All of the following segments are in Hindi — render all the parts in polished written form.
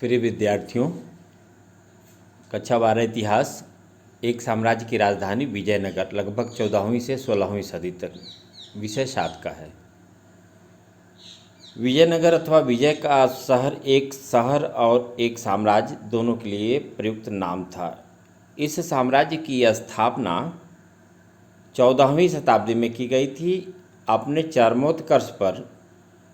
प्रिय विद्यार्थियों, कक्षा 12 इतिहास। एक साम्राज्य की राजधानी विजयनगर लगभग 14वीं से 16वीं सदी तक। विषय 7 का है। विजयनगर अथवा विजय का शहर एक शहर और एक साम्राज्य दोनों के लिए प्रयुक्त नाम था। इस साम्राज्य की स्थापना 14वीं शताब्दी में की गई थी। अपने चरमोत्कर्ष पर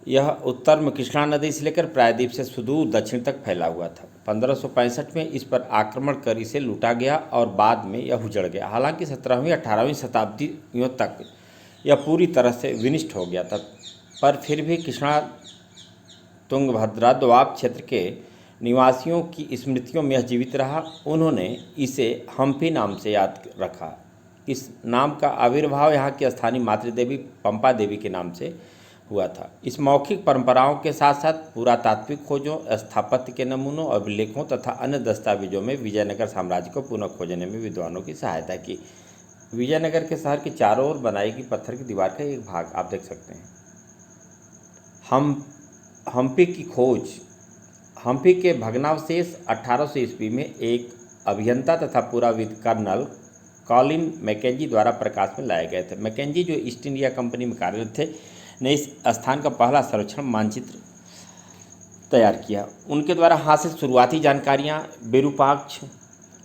यह उत्तर में कृष्णा नदी से लेकर प्रायद्वीप से सुदूर दक्षिण तक फैला हुआ था। 1565 में इस पर आक्रमण कर इसे लूटा गया और बाद में यह उजड़ गया। हालांकि 17वीं 18वीं शताब्दियों तक यह पूरी तरह से विनिष्ट हो गया था, पर फिर भी कृष्णा तुंगभद्रा दोआब क्षेत्र के निवासियों की स्मृतियों में यह जीवित रहा। उन्होंने इसे हम्पी नाम से याद रखा। इस नाम का आविर्भाव यहाँ की स्थानीय मातृदेवी पंपा देवी के नाम से हुआ था। इस मौखिक परंपराओं के साथ साथ पुरातात्विक खोजों, स्थापत्य के नमूनों, अभिलेखों तथा अन्य दस्तावेजों में विजयनगर साम्राज्य को पुनः खोजने में विद्वानों की सहायता की। विजयनगर के शहर के चारों ओर बनाई गई पत्थर की दीवार का एक भाग आप देख सकते हैं। हम्पी की खोज। हम्पी के भग्नावशेष 1800 ईस्वी में एक अभियंता तथा पुराविद कर्नल कॉलिन मैकेंजी द्वारा प्रकाश में लाए गए थे। मैकेंजी, जो ईस्ट इंडिया कंपनी में कार्यरत थे, ने इस स्थान का पहला सर्वेक्षण मानचित्र तैयार किया। उनके द्वारा हासिल शुरुआती जानकारियां विरूपाक्ष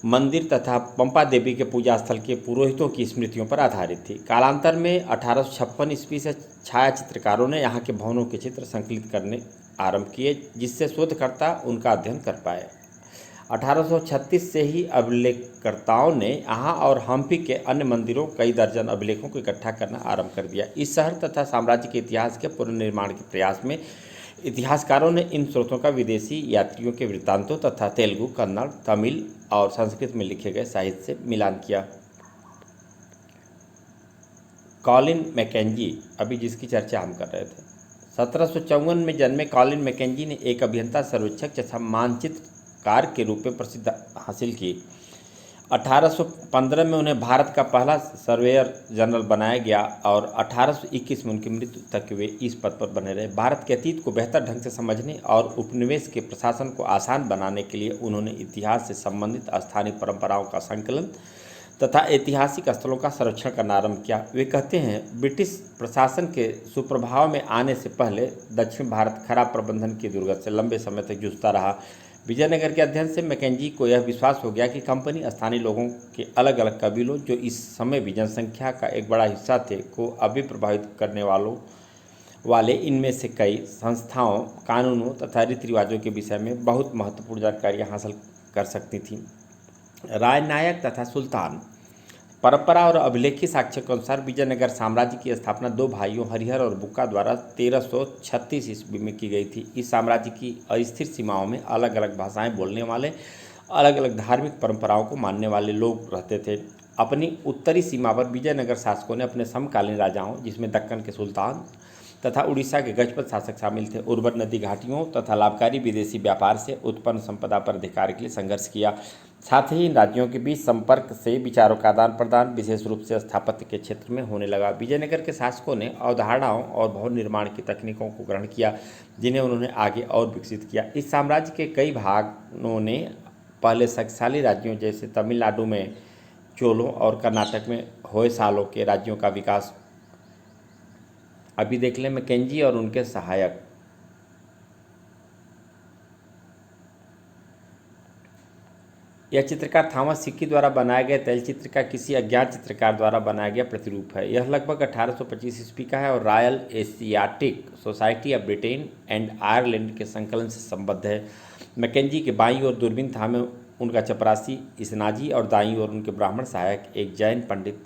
मंदिर तथा पंपा देवी के पूजा स्थल के पुरोहितों की स्मृतियों पर आधारित थी। कालांतर में 1856 ईस्वी से छाया चित्रकारों ने यहाँ के भवनों के चित्र संकलित करने आरंभ किए, जिससे शोधकर्ता उनका अध्ययन कर पाए। 1836 से ही अभिलेखकर्ताओं ने यहाँ और हम्पी के अन्य मंदिरों कई दर्जन अभिलेखों को इकट्ठा करना आरंभ कर दिया। इस शहर तथा साम्राज्य के इतिहास के पुनर्निर्माण के प्रयास में इतिहासकारों ने इन स्रोतों का विदेशी यात्रियों के वृत्तांतों तथा तेलुगु, कन्नड़, तमिल और संस्कृत में लिखे गए साहित्य से मिलान किया। कॉलिन मैकेंजी, अभी जिसकी चर्चा हम कर रहे थे, 1754 में जन्मे कॉलिन मैकेंजी ने एक अभियंता, सर्वेक्षक तथा मानचित्रकार के रूप में प्रसिद्ध हासिल की। 1815 में उन्हें भारत का पहला सर्वेयर जनरल बनाया गया और 1821 में उनकी मृत्यु तक वे इस पद पर बने रहे। भारत के अतीत को बेहतर ढंग से समझने और उपनिवेश के प्रशासन को आसान बनाने के लिए उन्होंने इतिहास से संबंधित स्थानीय परंपराओं का संकलन तथा ऐतिहासिक स्थलों का संरक्षण करना आरंभ किया। वे कहते हैं, ब्रिटिश प्रशासन के सुप्रभाव में आने से पहले दक्षिण भारत खराब प्रबंधन की दुर्गत से लंबे समय तक जूझता रहा। विजयनगर के अध्ययन से मैकेंजी को यह विश्वास हो गया कि कंपनी स्थानीय लोगों के अलग अलग कबीलों, जो इस समय भी जनसंख्या का एक बड़ा हिस्सा थे, को अभी प्रभावित करने वाले इनमें से कई संस्थाओं, कानूनों तथा रीति रिवाजों के विषय में बहुत महत्वपूर्ण जानकारियाँ हासिल कर सकती थीं। राजनायक तथा सुल्तान। परंपरा और अभिलेखीय साक्ष्य के अनुसार विजयनगर साम्राज्य की स्थापना दो भाइयों हरिहर और बुक्का द्वारा 1336 ईस्वी में की गई थी। इस साम्राज्य की अस्थिर सीमाओं में अलग अलग भाषाएं बोलने वाले, अलग अलग धार्मिक परंपराओं को मानने वाले लोग रहते थे। अपनी उत्तरी सीमा पर विजयनगर शासकों ने अपने समकालीन राजाओं, जिसमें दक्कन के सुल्तान तथा उड़ीसा के गजपत शासक शामिल थे, उर्वर नदी घाटियों तथा लाभकारी विदेशी व्यापार से उत्पन्न संपदा पर अधिकार के लिए संघर्ष किया। साथ ही इन राज्यों के बीच संपर्क से विचारों का आदान प्रदान विशेष रूप से स्थापत्य के क्षेत्र में होने लगा। विजयनगर के शासकों ने अवधारणाओं और भवन निर्माण की तकनीकों को ग्रहण किया, जिन्हें उन्होंने आगे और विकसित किया। इस साम्राज्य के कई भागों ने पहले शक्तिशाली राज्यों जैसे तमिलनाडु में चोलों और कर्नाटक में होयसालों के राज्यों का विकास। अभी देख लें मैकेंजी और उनके सहायक। यह चित्रकार थॉमस सिक्की द्वारा बनाया गया तैलचित्र का किसी अज्ञात चित्रकार द्वारा बनाया गया प्रतिरूप है। यह लगभग 1825 ईस्वी का है और royal Asiatic society of Britain and Ireland के संकलन से संबद्ध है। मैकेंजी के बाईं ओर दूरबीन थामे उनका चपरासी इसनाजी और दाईं ओर उनके ब्राह्मण सहायक एक जैन पंडित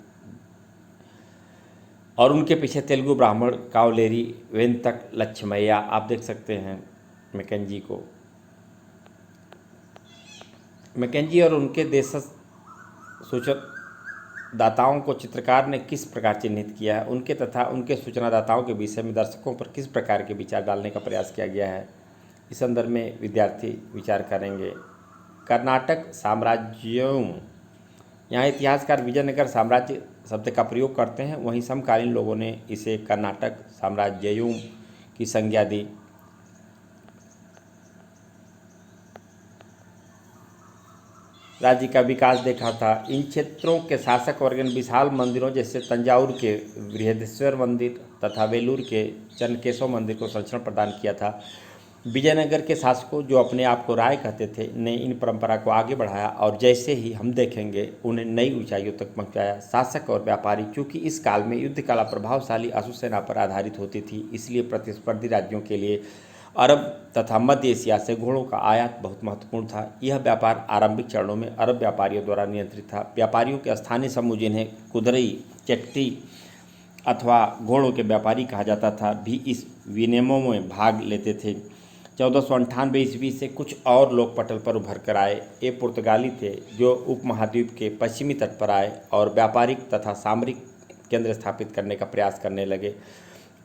और उनके पीछे तेलुगु ब्राह्मण कावलेरी वेंतक लक्ष्मैया। आप देख सकते हैं मैकेंजी को। मैकेंजी और उनके देशज सूचनादाताओं को चित्रकार ने किस प्रकार चिन्हित किया है, उनके तथा उनके सूचनादाताओं के विषय में दर्शकों पर किस प्रकार के विचार डालने का प्रयास किया गया है, इस संदर्भ में विद्यार्थी विचार करेंगे। कर्नाटक साम्राज्यों। यहाँ इतिहासकार विजयनगर साम्राज्य शब्द का प्रयोग करते हैं, वहीं समकालीन लोगों ने इसे कर्नाटक साम्राज्यों की संज्ञा दी। राज्य का विकास देखा था। इन क्षेत्रों के शासक वर्ग ने विशाल मंदिरों जैसे तंजावुर के बृहदेश्वर मंदिर तथा वेलूर के चन्नकेशव मंदिर को संरक्षण प्रदान किया था। विजयनगर के शासकों, जो अपने आप को राय कहते थे, ने इन परंपरा को आगे बढ़ाया और जैसे ही हम देखेंगे उन्हें नई ऊंचाइयों तक पहुंचाया। शासक और व्यापारी, चूंकि इस काल में युद्ध कला प्रभावशाली अश्वसेना पर आधारित होती थी, इसलिए प्रतिस्पर्धी राज्यों के लिए अरब तथा मध्य एशिया से घोड़ों का आयात बहुत महत्वपूर्ण था। यह व्यापार आरंभिक चरणों में अरब व्यापारियों द्वारा नियंत्रित था। व्यापारियों के स्थानीय समूह, जिन्हें कुदरई, चट्टी अथवा घोड़ों के व्यापारी कहा जाता था, भी इस विनिमयों में भाग लेते थे। 1498 ईस्वी से कुछ और लोग पटल पर उभर कर आए। ये पुर्तगाली थे जो उपमहाद्वीप के पश्चिमी तट पर आए और व्यापारिक तथा सामरिक केंद्र स्थापित करने का प्रयास करने लगे।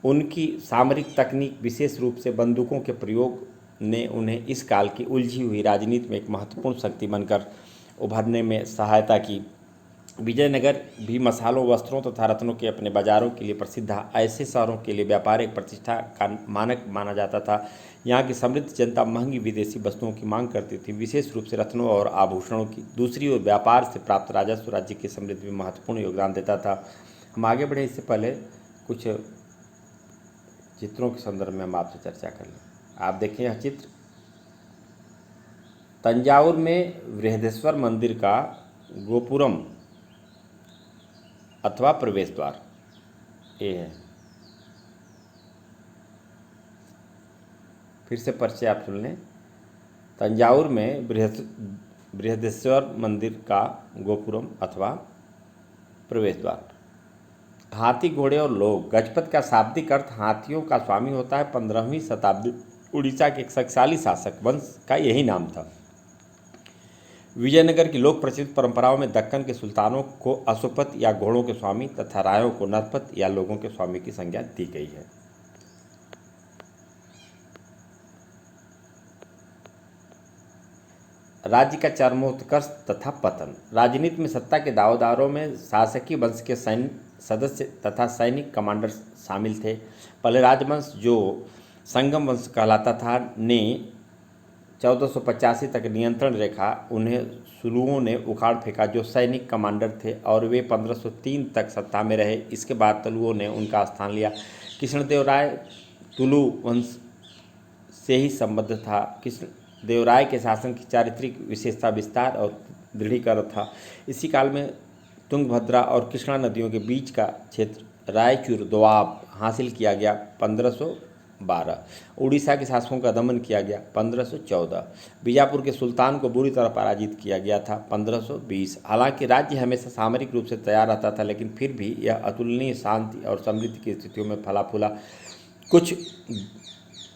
उनकी सामरिक तकनीक, विशेष रूप से बंदूकों के प्रयोग, ने उन्हें इस काल की उलझी हुई राजनीति में एक महत्वपूर्ण शक्ति बनकर उभरने में सहायता की। विजयनगर भी मसालों, वस्त्रों तथा रत्नों के अपने बाजारों के लिए प्रसिद्ध था। ऐसे शहरों के लिए व्यापार एक प्रतिष्ठा का मानक माना जाता था। यहाँ की समृद्ध जनता महंगी विदेशी वस्तुओं की मांग करती थी, विशेष रूप से रत्नों और आभूषणों की। दूसरी ओर व्यापार से प्राप्त राजस्व राज्य की समृद्धि में महत्वपूर्ण योगदान देता था। हम आगे बढ़े इससे पहले कुछ चित्रों के संदर्भ में हम आपसे चर्चा कर लें। आप देखें यह चित्र तंजावुर में बृहदेश्वर मंदिर का गोपुरम अथवा प्रवेश द्वार ये है। फिर से परिचय आप सुन लें। तंजावुर में बृहदेश्वर मंदिर का गोपुरम अथवा प्रवेश द्वार। हाथी, घोड़े और लोग। गजपत का शाब्दिक अर्थ हाथियों का स्वामी होता है। 15वीं शताब्दी उड़ीसा के एक शक्तिशाली शासक वंश का यही नाम था। विजयनगर की लोक प्रचलित परंपराओं में दक्कन के सुल्तानों को अश्वपत या घोड़ों के स्वामी तथा रायों को नरपत या लोगों के स्वामी की संज्ञा दी गई है। राज्य का चरमोत्कर्ष तथा पतन। राजनीति में सत्ता के दावेदारों में शासकीय वंश के सैन्य सदस्य तथा सैनिक कमांडर शामिल थे। पहले राजवंश, जो संगम वंश कहलाता था, ने 1485 तक नियंत्रण रेखा उन्हें सुलुओं ने उखाड़ फेंका, जो सैनिक कमांडर थे, और वे 1503 तक सत्ता में रहे। इसके बाद तुलुओं ने उनका स्थान लिया। कृष्णदेवराय तुलु वंश से ही संबद्ध था। कृष्णदेवराय के शासन की चारित्रिक विशेषता विस्तार और दृढ़ीकरण था। इसी काल में तुंगभद्रा और कृष्णा नदियों के बीच का क्षेत्र रायचूर दोआब हासिल किया गया 1512। उड़ीसा के शासकों का दमन किया गया 1514। बीजापुर के सुल्तान को बुरी तरह पराजित किया गया था 1520। हालांकि राज्य हमेशा सामरिक रूप से तैयार रहता था, लेकिन फिर भी यह अतुलनीय शांति और समृद्धि की स्थितियों में फला फूला। कुछ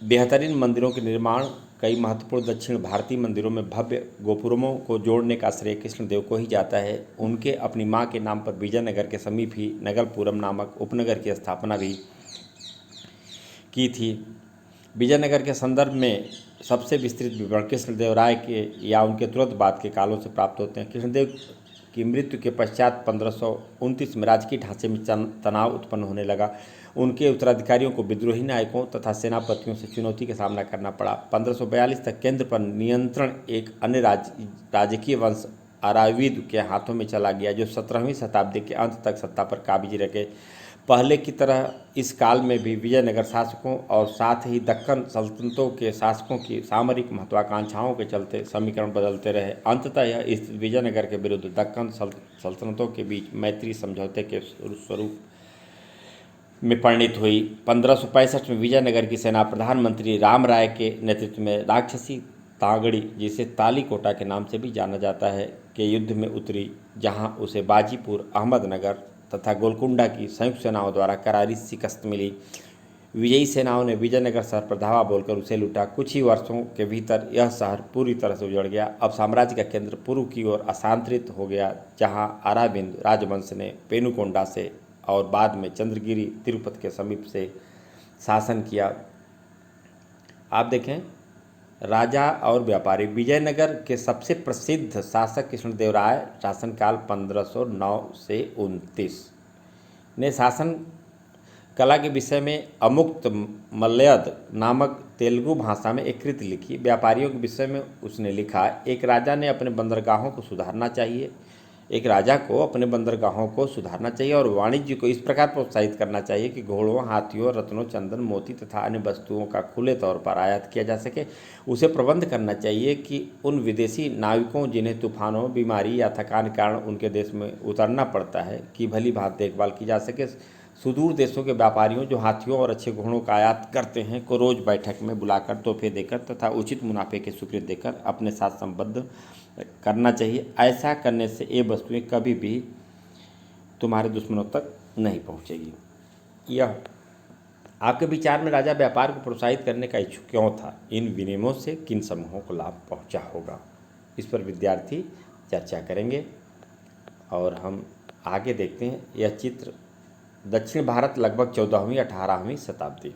बेहतरीन मंदिरों के निर्माण, कई महत्वपूर्ण दक्षिण भारतीय मंदिरों में भव्य गोपुरमों को जोड़ने का श्रेय कृष्णदेव को ही जाता है। उनके अपनी मां के नाम पर विजयनगर के समीप ही नगलपुरम नामक उपनगर की स्थापना भी की थी। विजयनगर के संदर्भ में सबसे विस्तृत विवरण कृष्णदेवराय के या उनके तुरंत बाद के कालों से प्राप्त होते हैं। कृष्णदेव की मृत्यु के पश्चात 1529 में राजकीय ढांचे में तनाव उत्पन्न होने लगा। उनके उत्तराधिकारियों को विद्रोही नायकों तथा सेनापतियों से चुनौती का सामना करना पड़ा। 1542 तक केंद्र पर नियंत्रण एक अन्य राजकीय वंश अराविद के हाथों में चला गया, जो 17वीं शताब्दी के अंत तक सत्ता पर काबिज रखे। पहले की तरह इस काल में भी विजयनगर शासकों और साथ ही दक्कन सल्तनतों के शासकों की सामरिक महत्वाकांक्षाओं के चलते समीकरण बदलते रहे। अंततः यह इस विजयनगर के विरुद्ध दक्कन सल्तनतों के बीच मैत्री समझौते के स्वरूप में परिणित हुई। 1565 में विजयनगर की सेना प्रधानमंत्री राम राय के नेतृत्व में राक्षसी तागड़ी, जिसे तालीकोटा के नाम से भी जाना जाता है, के युद्ध में उतरी, जहां उसे बाजीपुर, अहमदनगर तथा गोलकुंडा की संयुक्त सेनाओं द्वारा करारी शिकस्त मिली। विजयी सेनाओं ने विजयनगर शहर पर धावा बोलकर उसे लूटा। कुछ ही वर्षों के भीतर यह शहर पूरी तरह से उजड़ गया। अब साम्राज्य का केंद्र पूर्व की ओर स्थानांतरित हो गया, जहां अराबिंद राजवंश ने पेनुकोंडा से और बाद में चंद्रगिरी तिरुपति के समीप से शासन किया। आप देखें, राजा और व्यापारी। विजयनगर के सबसे प्रसिद्ध शासक कृष्णदेवराय शासनकाल 1509 से 29 ने शासन कला के विषय में अमुक्त मल्यद नामक तेलुगु भाषा में एक कृति लिखी। व्यापारियों के विषय में उसने लिखा, एक राजा ने अपने बंदरगाहों को सुधारना चाहिए। एक राजा को अपने बंदरगाहों को सुधारना चाहिए और वाणिज्य को इस प्रकार प्रोत्साहित करना चाहिए कि घोड़ों, हाथियों, रत्नों, चंदन, मोती तथा अन्य वस्तुओं का खुले तौर पर आयात किया जा सके। उसे प्रबंध करना चाहिए कि उन विदेशी नाविकों जिन्हें तूफानों, बीमारी या थकान के कारण उनके देश में उतरना पड़ता है, की भली भांति देखभाल की जा सके। सुदूर देशों के व्यापारियों जो हाथियों और अच्छे घोड़ों का आयात करते हैं को रोज बैठक में बुलाकर तोहफे देकर तथा उचित मुनाफे के स्वीकृत देकर अपने साथ संबद्ध करना चाहिए। ऐसा करने से ये वस्तुएं कभी भी तुम्हारे दुश्मनों तक नहीं पहुंचेगी। यह आपके विचार में राजा व्यापार को प्रोत्साहित करने का इच्छुक क्यों था? इन विनियमों से किन समूहों को लाभ पहुंचा होगा? इस पर विद्यार्थी चर्चा करेंगे और हम आगे देखते हैं। यह चित्र दक्षिण भारत लगभग 14वीं 18वीं शताब्दी।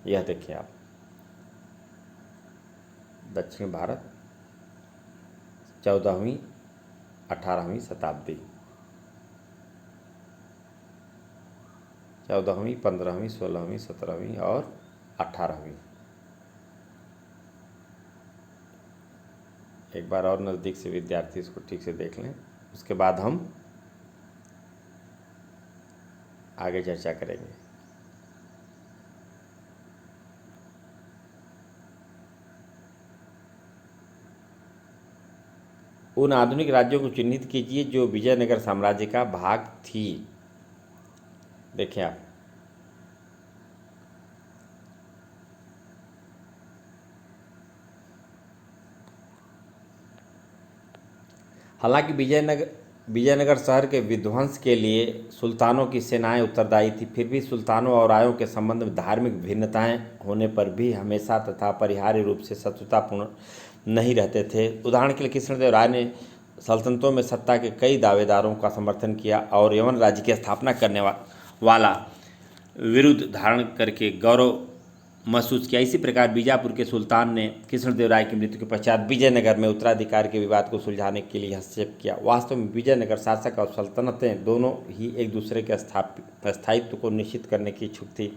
यह देखिए आप, दक्षिण भारत 14वीं 18वीं शताब्दी, 14वीं 15वीं 16वीं 17वीं और 18वीं। एक बार और नज़दीक से विद्यार्थी इसको ठीक से देख लें, उसके बाद हम आगे चर्चा करेंगे। उन आधुनिक राज्यों को चिन्हित कीजिए जो विजयनगर साम्राज्य का भाग थी। देखें आप, हालांकि विजयनगर शहर के विध्वंस के लिए सुल्तानों की सेनाएं उत्तरदायी थी, फिर भी सुल्तानों और रायों के संबंध में धार्मिक भिन्नताएं होने पर भी हमेशा तथा अपरिहार्य रूप से शत्रुतापूर्ण नहीं रहते थे। उदाहरण के लिए कृष्णदेव राय ने सल्तनतों में सत्ता के कई दावेदारों का समर्थन किया और यवन राज्य की स्थापना करने वाला विरुद्ध धारण करके गौरव महसूस किया। इसी प्रकार बीजापुर के सुल्तान ने कृष्णदेव राय की मृत्यु के पश्चात विजयनगर में उत्तराधिकार के विवाद को सुलझाने के लिए हस्तक्षेप किया। वास्तव में विजयनगर शासक और सल्तनतें दोनों ही एक दूसरे के स्थायित्व को निश्चित करने की इच्छुक थी।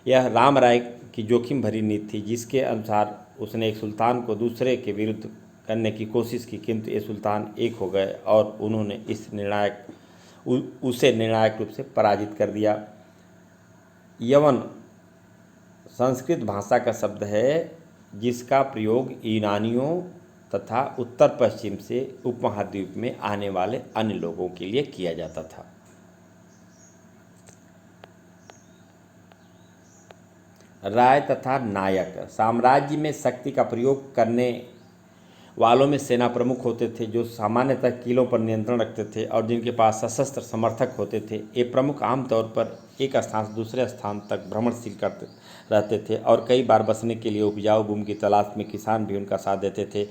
यह राम राय की जोखिम भरी नीति थी, जिसके अनुसार उसने एक सुल्तान को दूसरे के विरुद्ध करने की कोशिश की, किंतु ये सुल्तान एक हो गए और उन्होंने उसे निर्णायक रूप से पराजित कर दिया। यवन संस्कृत भाषा का शब्द है जिसका प्रयोग यूनानियों तथा उत्तर पश्चिम से उपमहाद्वीप में आने वाले अन्य लोगों के लिए किया जाता था। राय तथा नायक, साम्राज्य में शक्ति का प्रयोग करने वालों में सेना प्रमुख होते थे जो सामान्यतः किलों पर नियंत्रण रखते थे और जिनके पास सशस्त्र समर्थक होते थे। ये प्रमुख आमतौर पर एक स्थान से दूसरे स्थान तक भ्रमणशील करते रहते थे और कई बार बसने के लिए उपजाऊ भूमि की तलाश में किसान भी उनका साथ देते थे।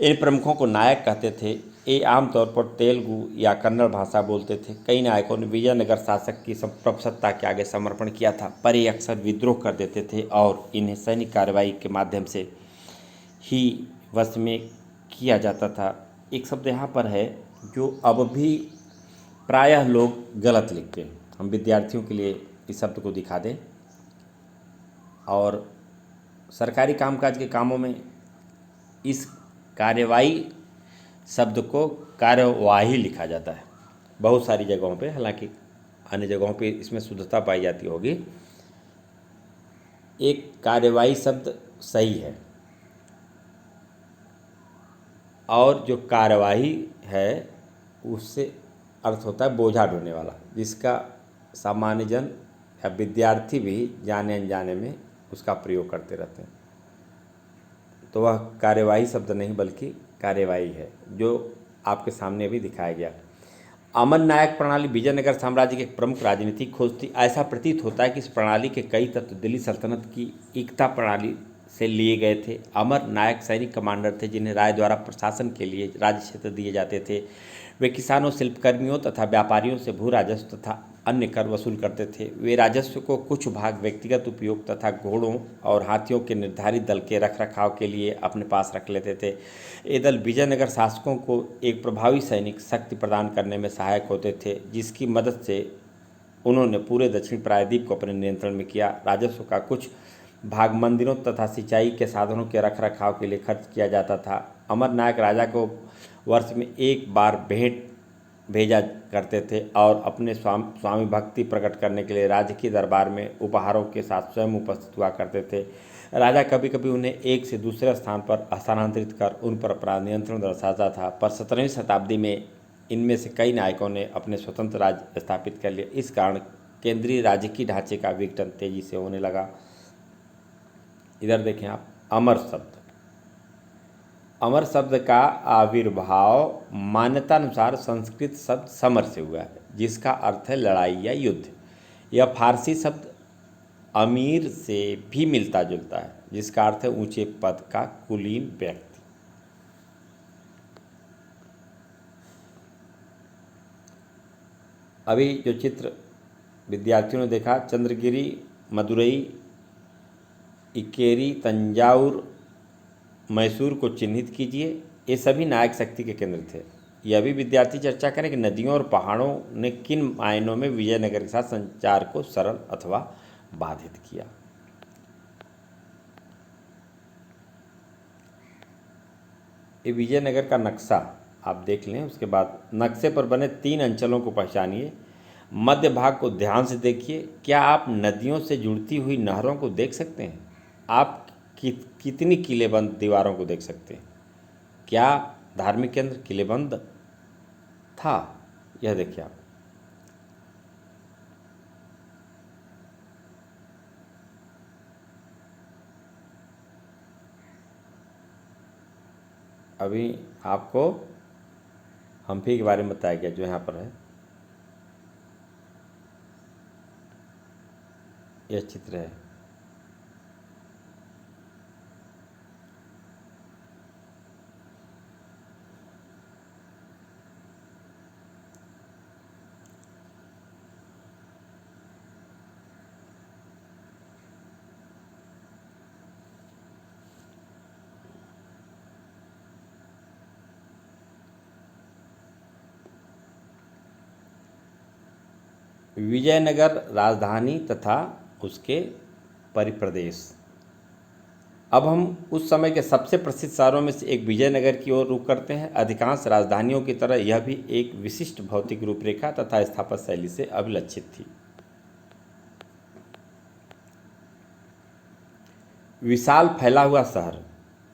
इन प्रमुखों को नायक कहते थे। ये आमतौर पर तेलुगु या कन्नड़ भाषा बोलते थे। कई नायकों ने विजयनगर शासक की प्रभुसत्ता के आगे समर्पण किया था, पर ये अक्सर विद्रोह कर देते थे और इन्हें सैनिक कार्रवाई के माध्यम से ही वश में किया जाता था। एक शब्द यहाँ पर है जो अब भी प्रायः लोग गलत लिखते हैं। हम विद्यार्थियों के लिए इस शब्द को दिखा दें। और सरकारी कामकाज के कामों में इस कार्यवाही शब्द को कार्यवाही लिखा जाता है बहुत सारी जगहों पे, हालांकि अन्य जगहों पे इसमें शुद्धता पाई जाती होगी। एक कार्यवाही शब्द सही है और जो कार्यवाही है उससे अर्थ होता है बोझा ढोने वाला, जिसका सामान्य जन या विद्यार्थी भी जाने अनजाने में उसका प्रयोग करते रहते हैं। तो वह कार्यवाही शब्द नहीं बल्कि कार्यवाही है जो आपके सामने भी दिखाया गया। अमन नायक प्रणाली विजयनगर साम्राज्य की एक प्रमुख राजनीतिक खोज थी। ऐसा प्रतीत होता है कि इस प्रणाली के कई तत्व दिल्ली सल्तनत की एकता प्रणाली से लिए गए थे। अमर नायक सैनिक कमांडर थे जिन्हें राय द्वारा प्रशासन के लिए राज्य क्षेत्र दिए जाते थे। वे किसानों, शिल्पकर्मियों तथा व्यापारियों से भू राजस्व तथा अन्य कर वसूल करते थे। वे राजस्व को कुछ भाग व्यक्तिगत उपयोग तथा घोड़ों और हाथियों के निर्धारित दल के रखरखाव के लिए अपने पास रख लेते थे। ये दल विजयनगर शासकों को एक प्रभावी सैनिक शक्ति प्रदान करने में सहायक होते थे, जिसकी मदद से उन्होंने पूरे दक्षिण प्रायद्वीप को अपने नियंत्रण में किया। राजस्व का कुछ भाग मंदिरों तथा सिंचाई के साधनों के रख रखाव के लिए खर्च किया जाता था। अमरनायक राजा को वर्ष में एक बार भेंट भेजा करते थे और अपने स्वामी भक्ति प्रकट करने के लिए राजकीय दरबार में उपहारों के साथ स्वयं उपस्थित हुआ करते थे। राजा कभी कभी उन्हें एक से दूसरे स्थान पर स्थानांतरित कर उन पर अपना नियंत्रण दर्शाता था, पर 17वीं शताब्दी में इनमें से कई नायकों ने अपने स्वतंत्र राज्य स्थापित कर लिए। इस कारण केंद्रीय राजकीय ढांचे का विघटन तेजी से होने लगा। इधर देखें आप, अमर शब्द। अमर शब्द का आविर्भाव मान्यतानुसार संस्कृत शब्द समर से हुआ है, जिसका अर्थ है लड़ाई या युद्ध। यह फारसी शब्द अमीर से भी मिलता जुलता है, जिसका अर्थ है ऊंचे पद का कुलीन व्यक्ति। अभी जो चित्र विद्यार्थियों ने देखा, चंद्रगिरी, मदुरई, इकेरी, तंजावुर, मैसूर को चिन्हित कीजिए। ये सभी नायक शक्ति के केंद्र थे। यह भी विद्यार्थी चर्चा करें कि नदियों और पहाड़ों ने किन मायनों में विजयनगर के साथ संचार को सरल अथवा बाधित किया। ये विजयनगर का नक्शा आप देख लें। उसके बाद नक्शे पर बने 3 अंचलों को पहचानिए। मध्य भाग को ध्यान से देखिए। क्या आप नदियों से जुड़ती हुई नहरों को देख सकते हैं? आप कितनी किलेबंद दीवारों को देख सकते हैं? क्या धार्मिक केंद्र किलेबंद था? यह देखिए आप। अभी आपको हम्पी के बारे में बताया गया, जो यहाँ पर है। यह चित्र है। विजयनगर राजधानी तथा उसके परिप्रदेश। अब हम उस समय के सबसे प्रसिद्ध शहरों में से एक विजयनगर की ओर रुख करते हैं। अधिकांश राजधानियों की तरह यह भी एक विशिष्ट भौतिक रूपरेखा तथा स्थापत्य शैली से अभिलक्षित थी। विशाल फैला हुआ शहर,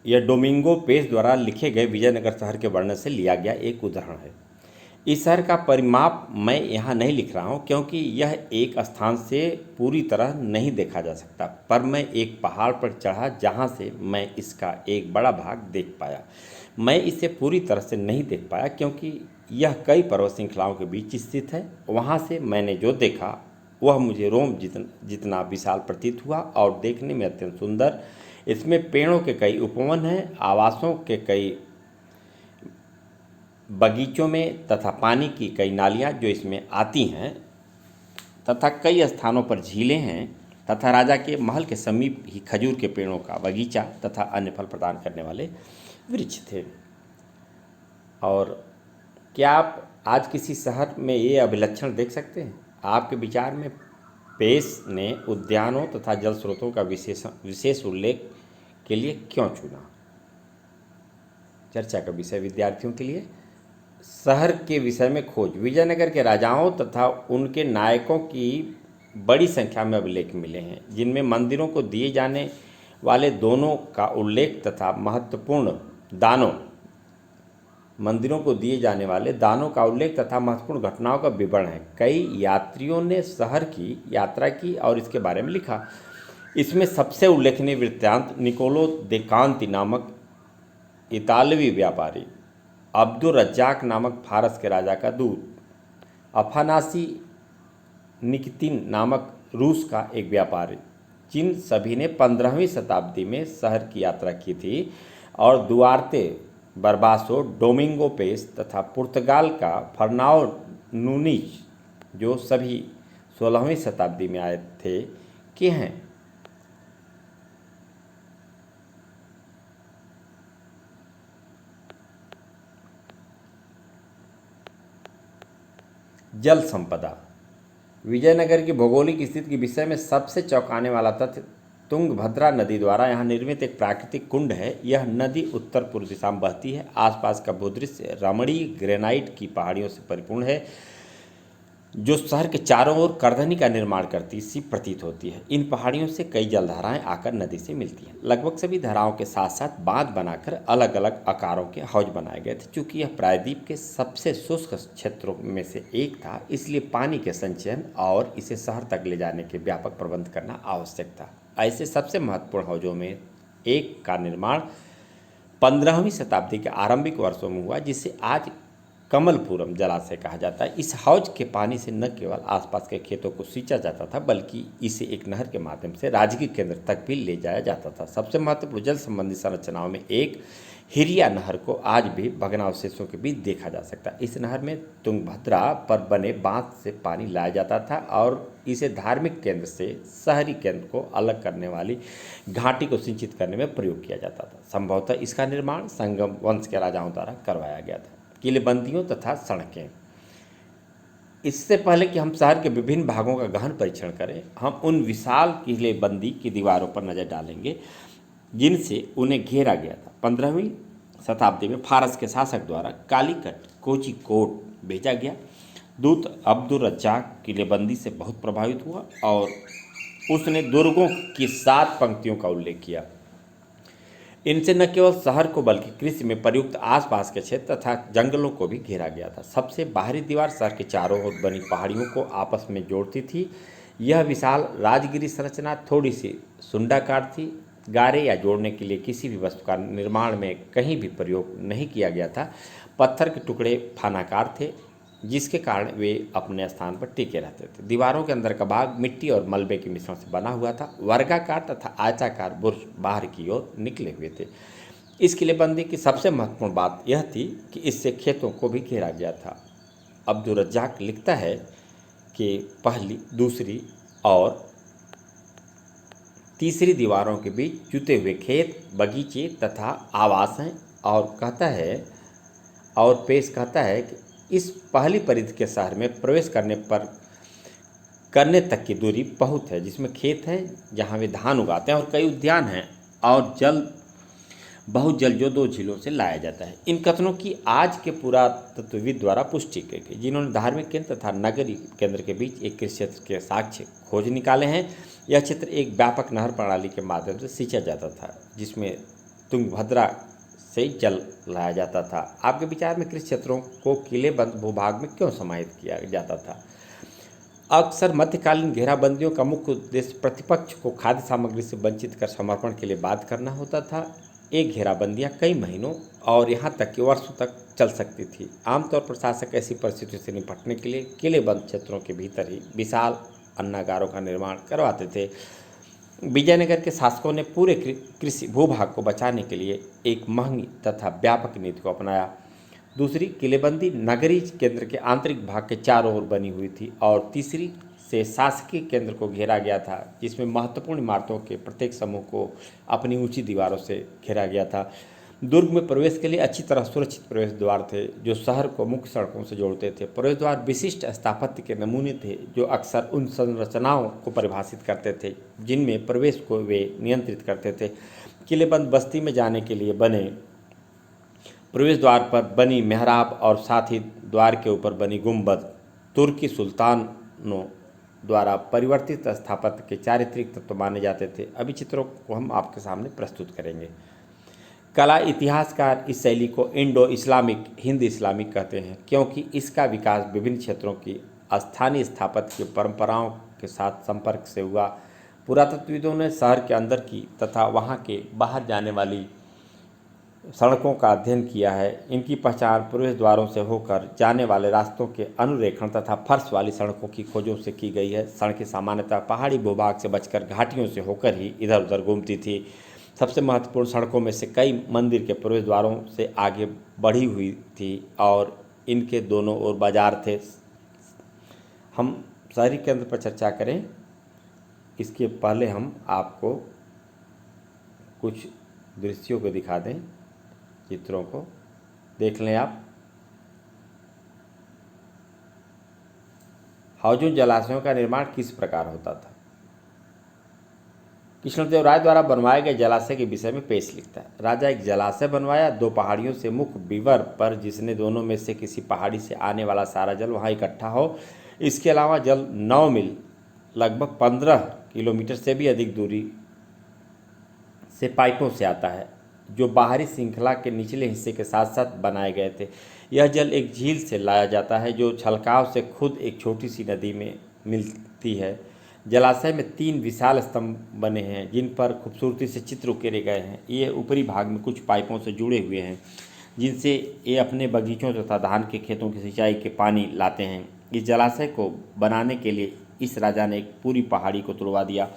यह डोमिंगो पेस द्वारा लिखे गए विजयनगर शहर के वर्णन से लिया गया एक उदाहरण है। इस शहर का परिमाप मैं यहाँ नहीं लिख रहा हूँ, क्योंकि यह एक स्थान से पूरी तरह नहीं देखा जा सकता, पर मैं एक पहाड़ पर चढ़ा जहाँ से मैं इसका एक बड़ा भाग देख पाया। मैं इसे पूरी तरह से नहीं देख पाया क्योंकि यह कई पर्वत श्रृंखलाओं के बीच स्थित है। वहाँ से मैंने जो देखा वह मुझे रोम जितना विशाल प्रतीत हुआ और देखने में अत्यंत सुंदर। इसमें पेड़ों के कई उपवन हैं, आवासों के कई बगीचों में तथा पानी की कई नालियाँ जो इसमें आती हैं, तथा कई स्थानों पर झीलें हैं, तथा राजा के महल के समीप ही खजूर के पेड़ों का बगीचा तथा अन्य फल प्रदान करने वाले वृक्ष थे। और क्या आप आज किसी शहर में ये अभिलक्षण देख सकते हैं? आपके विचार में पेस ने उद्यानों तथा जल स्रोतों का विशेष उल्लेख के लिए क्यों चुना? चर्चा का विषय विद्यार्थियों के लिए। शहर के विषय में खोज। विजयनगर के राजाओं तथा उनके नायकों की बड़ी संख्या में अभिलेख मिले हैं, जिनमें मंदिरों को दिए जाने वाले दानों का उल्लेख तथा महत्वपूर्ण घटनाओं का विवरण है। कई यात्रियों ने शहर की यात्रा की और इसके बारे में लिखा। इसमें सबसे उल्लेखनीय वृत्तांत निकोलो दे कांति नामक इतालवी व्यापारी, अब्दुल रज्जाक नामक फारस के राजा का दूत, अफानासी निकितिन नामक रूस का एक व्यापारी, जिन सभी ने 15वीं शताब्दी में शहर की यात्रा की थी, और दुआर्ते बर्बासो, डोमिंगो पेस तथा पुर्तगाल का फर्नाओ नूनीज, जो सभी 16वीं शताब्दी में आए थे, के हैं। जल संपदा। विजयनगर की भौगोलिक स्थिति के विषय में सबसे चौंकाने वाला तथ्य तुंगभद्रा नदी द्वारा यहाँ निर्मित एक प्राकृतिक कुंड है। यह नदी उत्तर पूर्व दिशा में बहती है। आसपास का भूदृश्य रमणीय ग्रेनाइट की पहाड़ियों से परिपूर्ण है, जो शहर के चारों ओर करधनी का निर्माण करती सी प्रतीत होती है। इन पहाड़ियों से कई जलधाराएं आकर नदी से मिलती हैं। लगभग सभी धाराओं के साथ साथ बांध बनाकर अलग अलग आकारों के हौज बनाए गए थे। चूंकि यह प्रायद्वीप के सबसे शुष्क क्षेत्रों में से एक था, इसलिए पानी के संचयन और इसे शहर तक ले जाने के व्यापक प्रबंध करना आवश्यक था। ऐसे सबसे महत्वपूर्ण हौजों में एक का निर्माण 15वीं शताब्दी के आरंभिक वर्षों में हुआ, जिसे आज कमलपुरम जलाशय कहा जाता है। इस हौज के पानी से न केवल आसपास के खेतों को सींचा जाता था, बल्कि इसे एक नहर के माध्यम से राजकीय केंद्र तक भी ले जाया जाता था। सबसे महत्वपूर्ण जल संबंधी संरचनाओं में एक हिरिया नहर को आज भी भग्नावशेषों के बीच देखा जा सकता है। इस नहर में तुंगभद्रा पर बने बांध से पानी लाया जाता था और इसे धार्मिक केंद्र से शहरी केंद्र को अलग करने वाली घाटी को सिंचित करने में प्रयोग किया जाता था। संभवतः इसका निर्माण संगम वंश के राजाओं द्वारा करवाया गया था। किलेबंदियों तथा सड़कें। इससे पहले कि हम शहर के विभिन्न भागों का गहन परीक्षण करें, हम उन विशाल किलेबंदी की दीवारों पर नजर डालेंगे जिनसे उन्हें घेरा गया था। 15वीं शताब्दी में फारस के शासक द्वारा कालीकट कोचिकोड भेजा गया दूत अब्दुल रज्जाक किलेबंदी से बहुत प्रभावित हुआ और उसने दुर्गों की 7 पंक्तियों का उल्लेख किया। इनसे न केवल शहर को बल्कि कृषि में प्रयुक्त आसपास के क्षेत्र तथा जंगलों को भी घेरा गया था। सबसे बाहरी दीवार शहर के चारों ओर बनी पहाड़ियों को आपस में जोड़ती थी। यह विशाल राजगिरी संरचना थोड़ी सी सुंडाकार थी। गारे या जोड़ने के लिए किसी भी वस्तु का निर्माण में कहीं भी प्रयोग नहीं किया गया था। पत्थर के टुकड़े फानाकार थे, जिसके कारण वे अपने स्थान पर टिके रहते थे। दीवारों के अंदर का भाग मिट्टी और मलबे के मिश्रण से बना हुआ था। वर्गाकार तथा आयताकार बुर्ज बाहर की ओर निकले हुए थे। इस किलेबंदी की सबसे महत्वपूर्ण बात यह थी कि इससे खेतों को भी घेरा गया था। अब्दुल रज्जाक लिखता है कि पहली, दूसरी और तीसरी दीवारों के बीच जुते हुए खेत, बगीचे तथा आवास हैं और पेश कहता है कि इस पहली परिधि के शहर में प्रवेश करने तक की दूरी बहुत है, जिसमें खेत हैं जहाँ वे धान उगाते हैं और कई उद्यान हैं और बहुत जल जो 2 झीलों से लाया जाता है। इन कथनों की आज के पुरातत्वविद द्वारा पुष्टि की गई, जिन्होंने धार्मिक केंद्र तथा नगरीय केंद्र के बीच एक कृषि क्षेत्र के साक्ष्य खोज निकाले हैं। यह क्षेत्र एक व्यापक नहर प्रणाली के माध्यम से सींचा जाता था, जिसमें तुंगभद्रा से जल लाया जाता था। आपके विचार में कृषि क्षेत्रों को किलेबंद भूभाग में क्यों समाहित किया जाता था? अक्सर मध्यकालीन घेराबंदियों का मुख्य उद्देश्य प्रतिपक्ष को खाद्य सामग्री से वंचित कर समर्पण के लिए बाध्य करना होता था। एक घेराबंदियां कई महीनों और यहाँ तक कि वर्षों तक चल सकती थी। आमतौर पर शासक ऐसी परिस्थितियों से निपटने के लिए किलेबंद क्षेत्रों के भीतर ही विशाल अन्नागारों का निर्माण करवाते थे। विजयनगर के शासकों ने पूरे कृषि भूभाग को बचाने के लिए एक महंगी तथा व्यापक नीति को अपनाया। दूसरी, किलेबंदी नगरीय केंद्र के आंतरिक भाग के चारों ओर बनी हुई थी और तीसरी से शासकीय केंद्र को घेरा गया था, जिसमें महत्वपूर्ण इमारतों के प्रत्येक समूह को अपनी ऊंची दीवारों से घेरा गया था। दुर्ग में प्रवेश के लिए अच्छी तरह सुरक्षित प्रवेश द्वार थे, जो शहर को मुख्य सड़कों से जोड़ते थे। प्रवेश द्वार विशिष्ट स्थापत्य के नमूने थे, जो अक्सर उन संरचनाओं को परिभाषित करते थे जिनमें प्रवेश को वे नियंत्रित करते थे। किलेबंद बस्ती में जाने के लिए बने प्रवेश द्वार पर बनी मेहराब और साथ ही द्वार के ऊपर बनी गुंबद तुर्की सुल्तानों द्वारा परिवर्तित स्थापत्य के चारित्रिक तत्व माने जाते थे। अभी चित्रों को हम आपके सामने प्रस्तुत करेंगे। कला इतिहासकार इस शैली को इंडो इस्लामिक हिंद इस्लामिक कहते हैं, क्योंकि इसका विकास विभिन्न क्षेत्रों की स्थानीय स्थापत्य की परंपराओं के साथ संपर्क से हुआ। पुरातत्वविदों ने शहर के अंदर की तथा वहाँ के बाहर जाने वाली सड़कों का अध्ययन किया है। इनकी पहचान प्रवेश द्वारों से होकर जाने वाले रास्तों के अनुरेखण तथा फर्श वाली सड़कों की खोजों से की गई है। सड़कें सामान्यतः पहाड़ी भूभाग से बचकर घाटियों से होकर ही इधर उधर घूमती थी। सबसे महत्वपूर्ण सड़कों में से कई मंदिर के प्रवेश द्वारों से आगे बढ़ी हुई थी और इनके दोनों ओर बाजार थे। हम शहरी केंद्र पर चर्चा करें, इसके पहले हम आपको कुछ दृश्यों को दिखा दें। चित्रों को देख लें आप। हौजों जलाशयों का निर्माण किस प्रकार होता था? कृष्णदेव राय द्वारा बनवाए गए जलाशय के विषय में पेश लिखता है। राजा एक जलाशय बनवाया 2 पहाड़ियों से मुख विवर पर, जिसने दोनों में से किसी पहाड़ी से आने वाला सारा जल वहाँ इकट्ठा हो। इसके अलावा जल 9 मील लगभग 15 किलोमीटर से भी अधिक दूरी से पाइपों से आता है, जो बाहरी श्रृंखला के निचले हिस्से के साथ साथ बनाए गए थे। यह जल एक झील से लाया जाता है, जो छलकाव से खुद एक छोटी सी नदी में मिलती है। जलाशय में 3 विशाल स्तंभ बने हैं, जिन पर खूबसूरती से चित्र उकेरे गए हैं। ये ऊपरी भाग में कुछ पाइपों से जुड़े हुए हैं, जिनसे ये अपने बगीचों तथा धान के खेतों की सिंचाई के पानी लाते हैं। इस जलाशय को बनाने के लिए इस राजा ने एक पूरी पहाड़ी को तुड़वा दिया।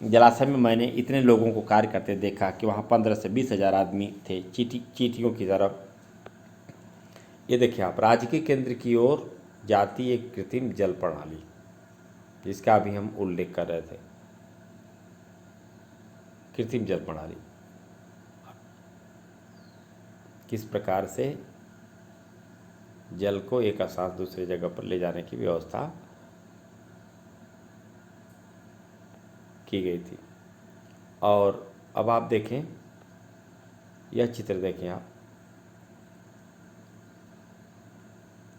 जलाशय में मैंने इतने लोगों को कार्य करते देखा कि वहाँ 15 से 20 हज़ार आदमी थे, चींटियों की तरफ। ये देखिए आप, राज्य के केंद्र की ओर जाती एक कृत्रिम जल प्रणाली, जिसका अभी हम उल्लेख कर रहे थे। कृत्रिम जल प्रणाली किस प्रकार से जल को एक स्थान से दूसरी जगह पर ले जाने की व्यवस्था की गई थी। और अब आप देखें, यह चित्र देखें आप,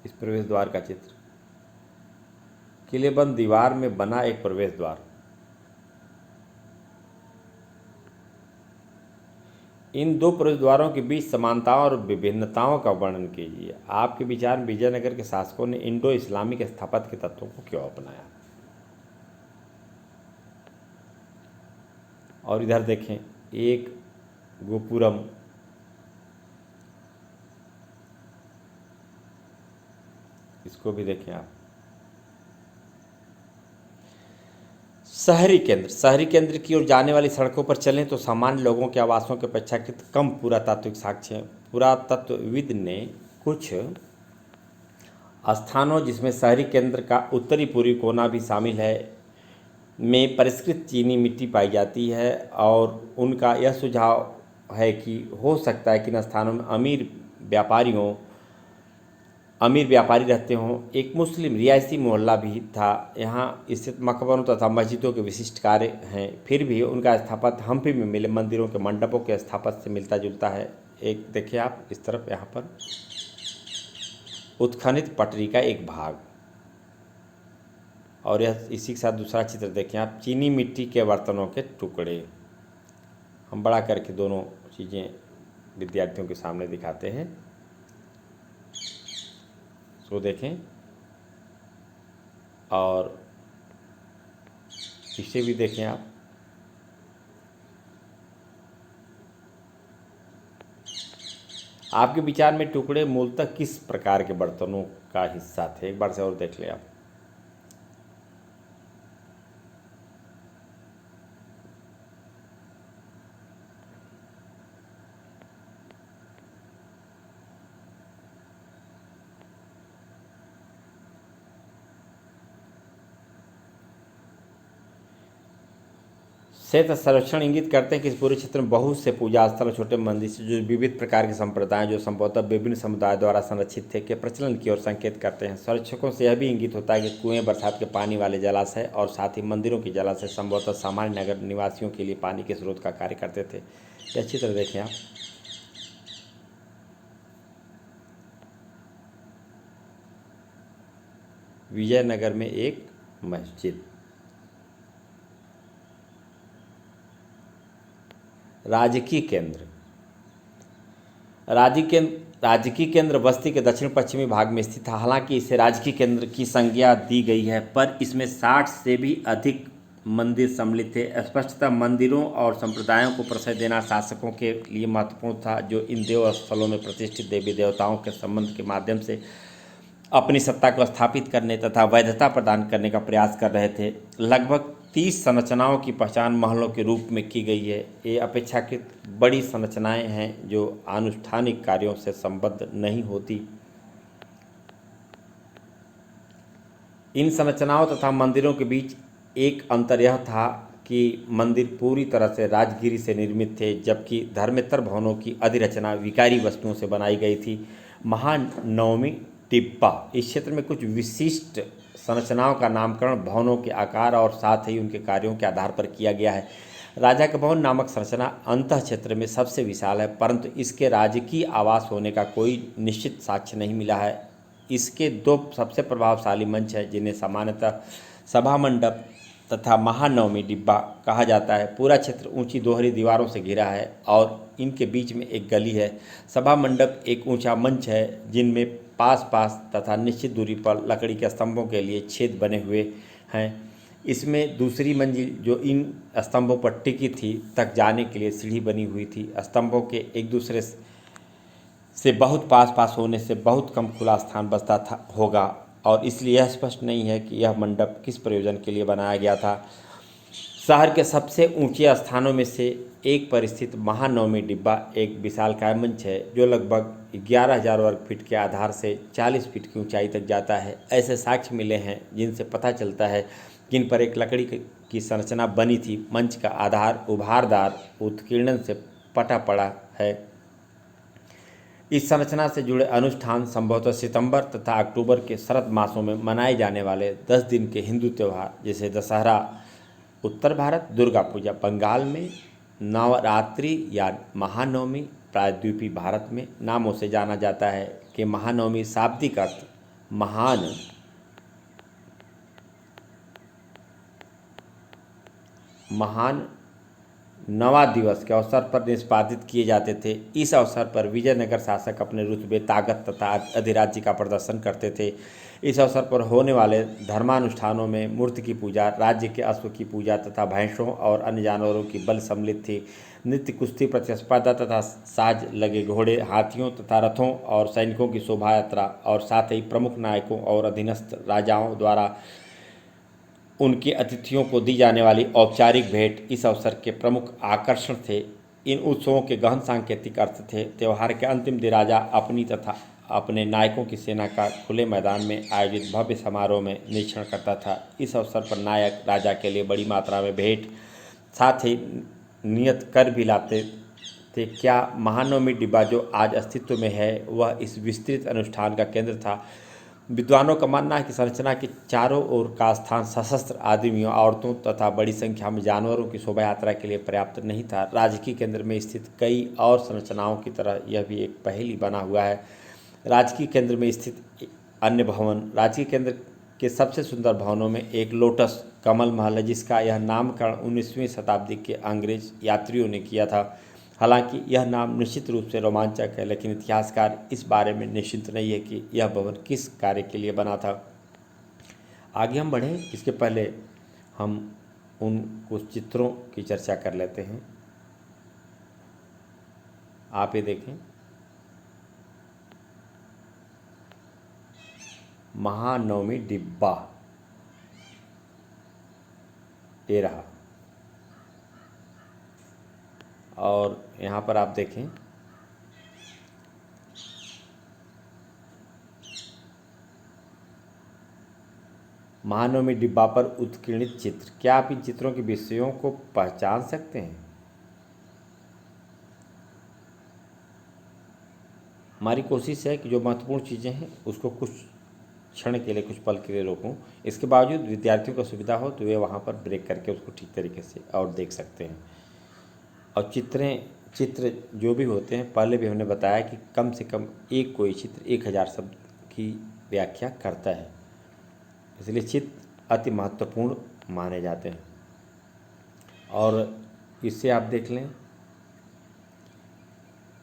इस प्रवेश द्वार का चित्र। किलेबंद दीवार में बना एक प्रवेश द्वार। इन 2 प्रवेश द्वारों के बीच समानताओं और विभिन्नताओं का वर्णन कीजिए। आपके विचार में विजयनगर के शासकों ने इंडो इस्लामिक स्थापत्य के तत्वों को क्यों अपनाया? और इधर देखें, एक गोपुरम, इसको भी देखें आप। शहरी केंद्र की ओर जाने वाली सड़कों पर चलें तो सामान्य लोगों के आवासों के अपेक्षाकृत कम पुरातात्विक साक्ष्य हैं। पुरातत्वविद ने कुछ स्थानों, जिसमें शहरी केंद्र का उत्तरी पूर्वी कोना भी शामिल है, में परिष्कृत चीनी मिट्टी पाई जाती है, और उनका यह सुझाव है कि हो सकता है कि इन स्थानों में अमीर व्यापारी रहते हों। एक मुस्लिम रियायती मोहल्ला भी था। यहाँ स्थित मकबरों तथा मस्जिदों के विशिष्ट कार्य हैं, फिर भी उनका स्थापत्य हम्पी में मिले मंदिरों के मंडपों के स्थापत्य से मिलता जुलता है। एक देखिए आप इस तरफ, यहाँ पर उत्खनित पटरी का एक भाग, और यह इसी के साथ दूसरा चित्र देखें आप, चीनी मिट्टी के बर्तनों के टुकड़े। हम बड़ा करके दोनों चीज़ें विद्यार्थियों के सामने दिखाते हैं, तो देखें। और इसे भी देखें आप। आपके विचार में टुकड़े मूलतः किस प्रकार के बर्तनों का हिस्सा थे? एक बार से और देख लें आप। क्षेत्र सर्वेक्षण इंगित करते हैं कि इस पूरे क्षेत्र में बहुत से पूजा स्थल और छोटे मंदिर से जो विविध प्रकार के संप्रदाय, जो संभवतः विभिन्न समुदायों द्वारा संरक्षित थे, के प्रचलन की ओर संकेत करते हैं। सर्वेक्षकों से यह भी इंगित होता है कि कुएं, बरसात के पानी वाले जलाशय और साथ ही मंदिरों के जलाशय संभवतः सामान्य नगर निवासियों के लिए पानी के स्रोत का कार्य करते थे। यह चित्र देखें आप। विजयनगर में एक मस्जिद। राजकीय केंद्र। राजकीय केंद्र बस्ती के दक्षिण पश्चिमी भाग में स्थित था। हालांकि इसे राजकीय केंद्र की संज्ञा दी गई है, पर इसमें 60 से भी अधिक मंदिर सम्मिलित थे। स्पष्टतः मंदिरों और संप्रदायों को प्रश्रय देना शासकों के लिए महत्वपूर्ण था, जो इन देव स्थलों में प्रतिष्ठित देवी देवताओं के संबंध के माध्यम से अपनी सत्ता को स्थापित करने तथा वैधता प्रदान करने का प्रयास कर रहे थे। लगभग 30 संरचनाओं की पहचान महलों के रूप में की गई है। ये अपेक्षाकृत बड़ी संरचनाएं हैं, जो आनुष्ठानिक कार्यों से संबद्ध नहीं होती। इन संरचनाओं तथा मंदिरों के बीच एक अंतर यह था कि मंदिर पूरी तरह से राजगिरी से निर्मित थे, जबकि धर्मेतर भवनों की अधिरचना विकारी वस्तुओं से बनाई गई थी। महानवमी टिप्पा। इस क्षेत्र में कुछ विशिष्ट संरचनाओं का नामकरण भवनों के आकार और साथ ही उनके कार्यों के आधार पर किया गया है। राजा का भवन नामक संरचना अंतः क्षेत्र में सबसे विशाल है, परंतु इसके राजकीय आवास होने का कोई निश्चित साक्ष्य नहीं मिला है। इसके दो सबसे प्रभावशाली मंच हैं, जिन्हें सामान्यतः सभा मंडप तथा महानवमी डिब्बा कहा जाता है। पूरा क्षेत्र ऊंची दोहरी दीवारों से घिरा है और इनके बीच में एक गली है। सभा मंडप एक ऊंचा मंच है जिनमें पास पास तथा निश्चित दूरी पर लकड़ी के स्तंभों के लिए छेद बने हुए हैं। इसमें दूसरी मंजिल जो इन स्तंभों पर टिकी थी तक जाने के लिए सीढ़ी बनी हुई थी। स्तंभों के एक दूसरे से बहुत पास पास होने से बहुत कम खुला स्थान बचता था होगा और इसलिए यह स्पष्ट नहीं है कि यह मंडप किस प्रयोजन के लिए बनाया गया था। शहर के सबसे ऊंचे स्थानों में से एक पर स्थित महानवमी डिब्बा एक विशालकाय मंच है जो लगभग 11,000 वर्ग फीट के आधार से 40 फीट की ऊंचाई तक जाता है। ऐसे साक्ष्य मिले हैं जिनसे पता चलता है कि इन पर एक लकड़ी की संरचना बनी थी। मंच का आधार उभारदार उत्कीर्णन से पटा पड़ा है। इस संरचना से जुड़े अनुष्ठान संभवतः सितंबर तथा अक्टूबर के शरद मासों में मनाए जाने वाले 10 दिन के हिंदू त्यौहार जैसे दशहरा उत्तर भारत, दुर्गा पूजा बंगाल में, नवरात्रि या महानवमी प्रायद्वीपीय भारत में नामों से जाना जाता है। कि महानवमी शाब्दिक अर्थ महान नवा दिवस के अवसर पर निष्पादित किए जाते थे। इस अवसर पर विजयनगर शासक अपने रुतबे, ताकत तथा अधिराज्य का प्रदर्शन करते थे। इस अवसर पर होने वाले धर्मानुष्ठानों में मूर्ति की पूजा, राज्य के अश्व की पूजा तथा भैंसों और अन्य जानवरों की बलि सम्मिलित थी। नृत्य, कुश्ती प्रतिस्पर्धा तथा साज लगे घोड़े, हाथियों तथा रथों और सैनिकों की शोभा यात्रा और साथ ही प्रमुख नायकों और अधीनस्थ राजाओं द्वारा उनके अतिथियों को दी जाने वाली औपचारिक भेंट इस अवसर के प्रमुख आकर्षण थे। इन उत्सवों के गहन सांकेतिक अर्थ थे। त्यौहार के अंतिम दिन राजा अपनी तथा अपने नायकों की सेना का खुले मैदान में आयोजित भव्य समारोह में निरीक्षण करता था। इस अवसर पर नायक राजा के लिए बड़ी मात्रा में भेंट साथ ही नियत कर भी लाते थे। क्या महानवमी डिब्बा जो आज अस्तित्व में है वह इस विस्तृत अनुष्ठान का केंद्र था? विद्वानों का मानना है कि संरचना के चारों ओर का स्थान सशस्त्र आदमियों, औरतों तथा बड़ी संख्या में जानवरों की शोभा यात्रा के लिए पर्याप्त नहीं था। राजकीय केंद्र में स्थित कई और संरचनाओं की तरह यह भी एक पहेली बना हुआ है। राजकीय केंद्र में स्थित अन्य भवन, राजकीय केंद्र के सबसे सुंदर भवनों में एक लोटस कमल महल है जिसका यह नामकरण 19वीं शताब्दी के अंग्रेज यात्रियों ने किया था। हालांकि यह नाम निश्चित रूप से रोमांचक है, लेकिन इतिहासकार इस बारे में निश्चित नहीं है कि यह भवन किस कार्य के लिए बना था। आगे हम बढ़ें इसके पहले हम उन कुछ चित्रों की चर्चा कर लेते हैं। आप ये देखें, महानवमी डिब्बा ये रहा और यहाँ पर आप देखें महानवमी डिब्बा पर उत्कीर्णित चित्र। क्या आप इन चित्रों के विषयों को पहचान सकते हैं? हमारी कोशिश है कि जो महत्वपूर्ण चीज़ें हैं उसको कुछ क्षण के लिए, कुछ पल के लिए रोकूं। इसके बावजूद विद्यार्थियों को सुविधा हो तो वे वहाँ पर ब्रेक करके उसको ठीक तरीके से और देख सकते हैं। और चित्र जो भी होते हैं, पहले भी हमने बताया कि कम से कम एक कोई चित्र 1000 शब्द की व्याख्या करता है, इसलिए चित्र अति महत्वपूर्ण माने जाते हैं। और इससे आप देख लें,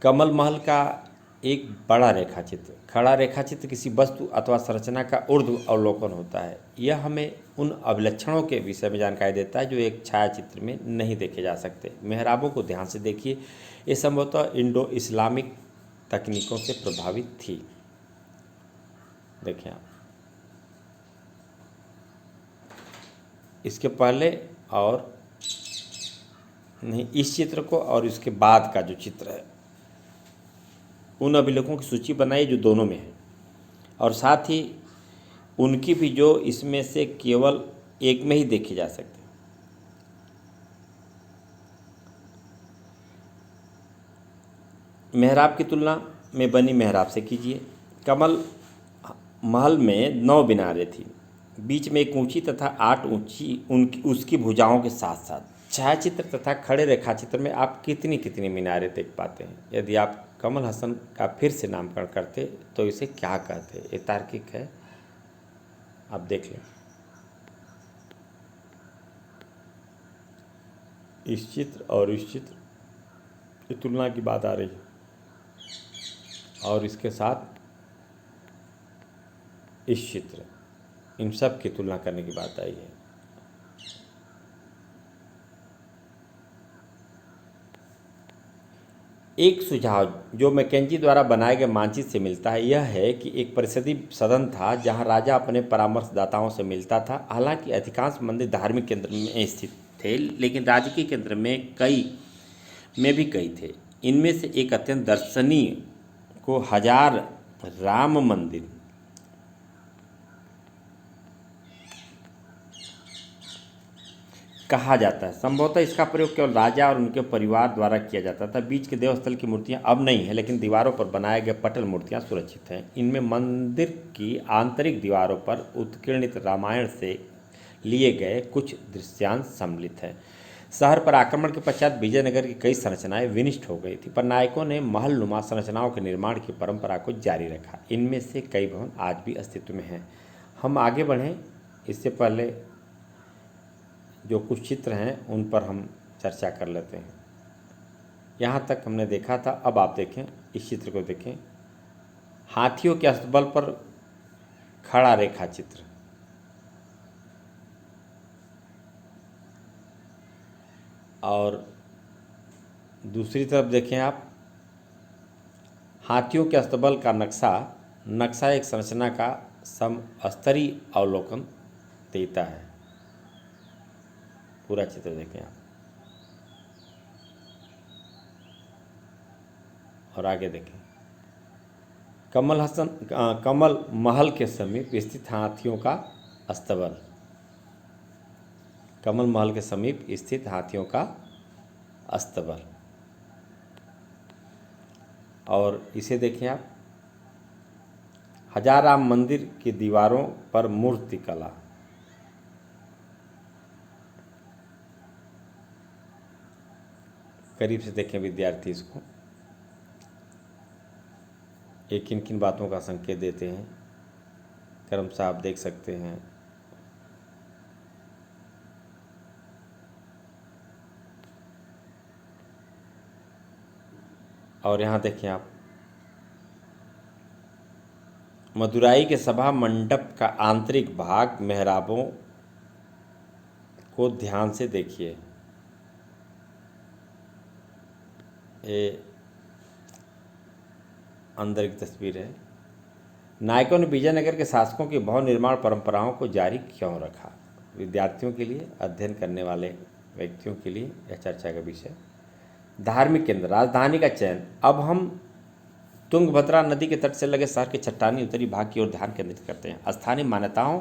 कमल महल का एक बड़ा रेखाचित्र, खड़ा रेखाचित्र किसी वस्तु अथवा संरचना का ऊर्ध्व अवलोकन होता है। यह हमें उन अभिलक्षणों के विषय में जानकारी देता है जो एक छायाचित्र में नहीं देखे जा सकते। मेहराबों को ध्यान से देखिए, ये संभवतः इंडो इस्लामिक तकनीकों से प्रभावित थी। देखें आप, इसके पहले और नहीं, इस चित्र को और इसके बाद का जो चित्र है उन अभिलेखों की सूची बनाई जो दोनों में है, और साथ ही उनकी भी जो इसमें से केवल एक में ही देखे जा सकते हैं। मेहराब की तुलना में बनी मेहराब से कीजिए। कमल महल में 9 मीनारें थी, बीच में एक ऊंची तथा 8 ऊंची उसकी भुजाओं के साथ साथ छायाचित्र तथा खड़े रेखाचित्र में आप कितनी कितनी मीनारें देख पाते हैं? यदि आप कमल हसन का फिर से नामकरण करते तो इसे क्या कहते? ये तार्किक है, आप देख लें। इस चित्र और इस चित्र की तुलना की बात आ रही है, और इसके साथ इस चित्र, इन सब की तुलना करने की बात आई है। एक सुझाव जो मैकेंजी द्वारा बनाए गए मानचित्र से मिलता है यह है कि एक परिषदीय सदन था जहां राजा अपने परामर्शदाताओं से मिलता था। हालांकि अधिकांश मंदिर धार्मिक केंद्र में स्थित थे, लेकिन राजकीय केंद्र में भी कई थे। इनमें से एक अत्यंत दर्शनीय को हजार राम मंदिर कहा जाता है। संभवतः इसका प्रयोग केवल राजा और उनके परिवार द्वारा किया जाता था। बीच के देवस्थल की मूर्तियां अब नहीं है, लेकिन दीवारों पर बनाए गए पटल मूर्तियां सुरक्षित हैं। इनमें मंदिर की आंतरिक दीवारों पर उत्कीर्णित रामायण से लिए गए कुछ दृश्यांश सम्मिलित हैं। शहर पर आक्रमण के पश्चात विजयनगर की कई संरचनाएं विनिष्ट हो गई थी, पर नायकों ने महलनुमा संरचनाओं के निर्माण की परंपरा को जारी रखा। इनमें से कई भवन आज भी अस्तित्व में हैं। हम आगे बढ़ें इससे पहले जो कुछ चित्र हैं उन पर हम चर्चा कर लेते हैं। यहाँ तक हमने देखा था, अब आप देखें, इस चित्र को देखें। हाथियों के अस्तबल पर खड़ा रेखा चित्र, और दूसरी तरफ देखें आप, हाथियों के अस्तबल का नक्शा एक संरचना का समस्तरीय अवलोकन देता है। पूरा चित्र देखें आप, और आगे देखें। कमल महल के समीप स्थित हाथियों का अस्तबल, कमल महल के समीप स्थित हाथियों का अस्तबल। और इसे देखें आप, हजाराम मंदिर की दीवारों पर मूर्ति कला। करीब से देखें विद्यार्थी इसको, ये किन किन बातों का संकेत देते हैं क्रमशः आप देख सकते हैं। और यहाँ देखें आप, मदुराई के सभा मंडप का आंतरिक भाग, मेहराबों को ध्यान से देखिए। ये अंदर की तस्वीर है। नायकों ने विजयनगर के शासकों की भवन निर्माण परंपराओं को जारी क्यों रखा? विद्यार्थियों के लिए, अध्ययन करने वाले व्यक्तियों के लिए यह चर्चा का विषय। धार्मिक केंद्र, राजधानी का चयन। अब हम तुंगभद्रा नदी के तट से लगे शहर के चट्टानी उत्तरी भाग की ओर ध्यान केंद्रित करते हैं। स्थानीय मान्यताओं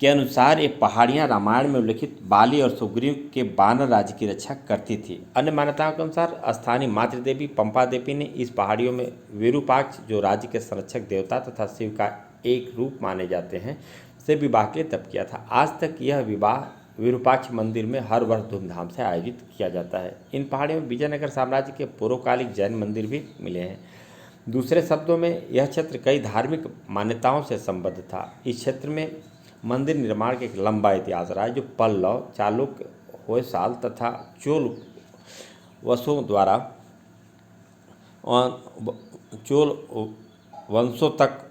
के अनुसार ये पहाड़ियाँ रामायण में उल्लिखित बाली और सुग्रीव के वानर राज्य की रक्षा करती थी। अन्य मान्यताओं के अनुसार स्थानीय मातृदेवी पंपा देवी ने इस पहाड़ियों में विरूपाक्ष, जो राज्य के संरक्षक देवता तथा शिव का एक रूप माने जाते हैं, से विवाह के लिए तप किया था। आज तक यह विवाह विरूपाक्ष मंदिर में हर वर्ष धूमधाम से आयोजित किया जाता है। इन पहाड़ियों में विजयनगर साम्राज्य के पूर्वकालिक जैन मंदिर भी मिले हैं। दूसरे शब्दों में यह क्षेत्र कई धार्मिक मान्यताओं से संबद्ध था। इस क्षेत्र में मंदिर निर्माण का एक लंबा इतिहास रहा है, जो पल्लव, चालुक्य, होयसाल तथा चोल वंशों तक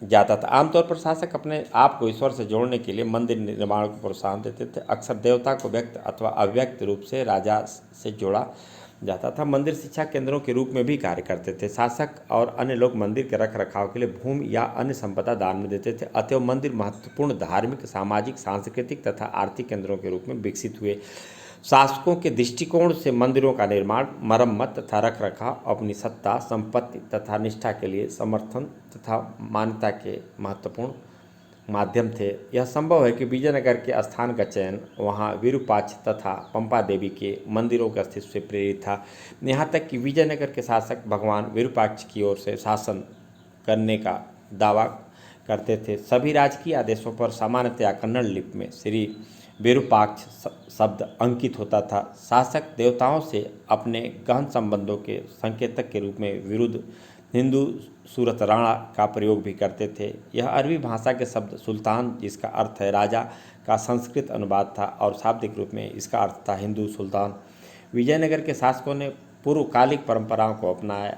जाता था। आमतौर पर शासक अपने आप को ईश्वर से जोड़ने के लिए मंदिर निर्माण को प्रोत्साहन देते थे। अक्सर देवता को व्यक्त अथवा अव्यक्त रूप से राजा से जोड़ा जाता था। मंदिर शिक्षा केंद्रों के रूप में भी कार्य करते थे। शासक और अन्य लोग मंदिर के रख रखाव के लिए भूमि या अन्य संपदा दान में देते थे। अतएव मंदिर महत्वपूर्ण धार्मिक, सामाजिक, सांस्कृतिक तथा आर्थिक केंद्रों के रूप में विकसित हुए। शासकों के दृष्टिकोण से मंदिरों का निर्माण, मरम्मत तथा रख रखाव अपनी सत्ता, संपत्ति तथा निष्ठा के लिए समर्थन तथा मान्यता के महत्वपूर्ण माध्यम थे। यह संभव है कि विजयनगर के स्थान का चयन वहां विरूपाक्ष तथा पंपा देवी के मंदिरों के अस्तित्व से प्रेरित था। यहाँ तक कि विजयनगर के शासक भगवान विरूपाक्ष की ओर से शासन करने का दावा करते थे। सभी राजकीय आदेशों पर सामान्यतया कन्नड़ लिपि में श्री विरूपाक्ष शब्द अंकित होता था। शासक देवताओं से अपने गहन संबंधों के संकेतक के रूप में विरुद्ध हिंदू सूरत राणा का प्रयोग भी करते थे। यह अरबी भाषा के शब्द सुल्तान, जिसका अर्थ है राजा, का संस्कृत अनुवाद था और शाब्दिक रूप में इसका अर्थ था हिंदू सुल्तान। विजयनगर के शासकों ने पूर्वकालिक परंपराओं को अपनाया,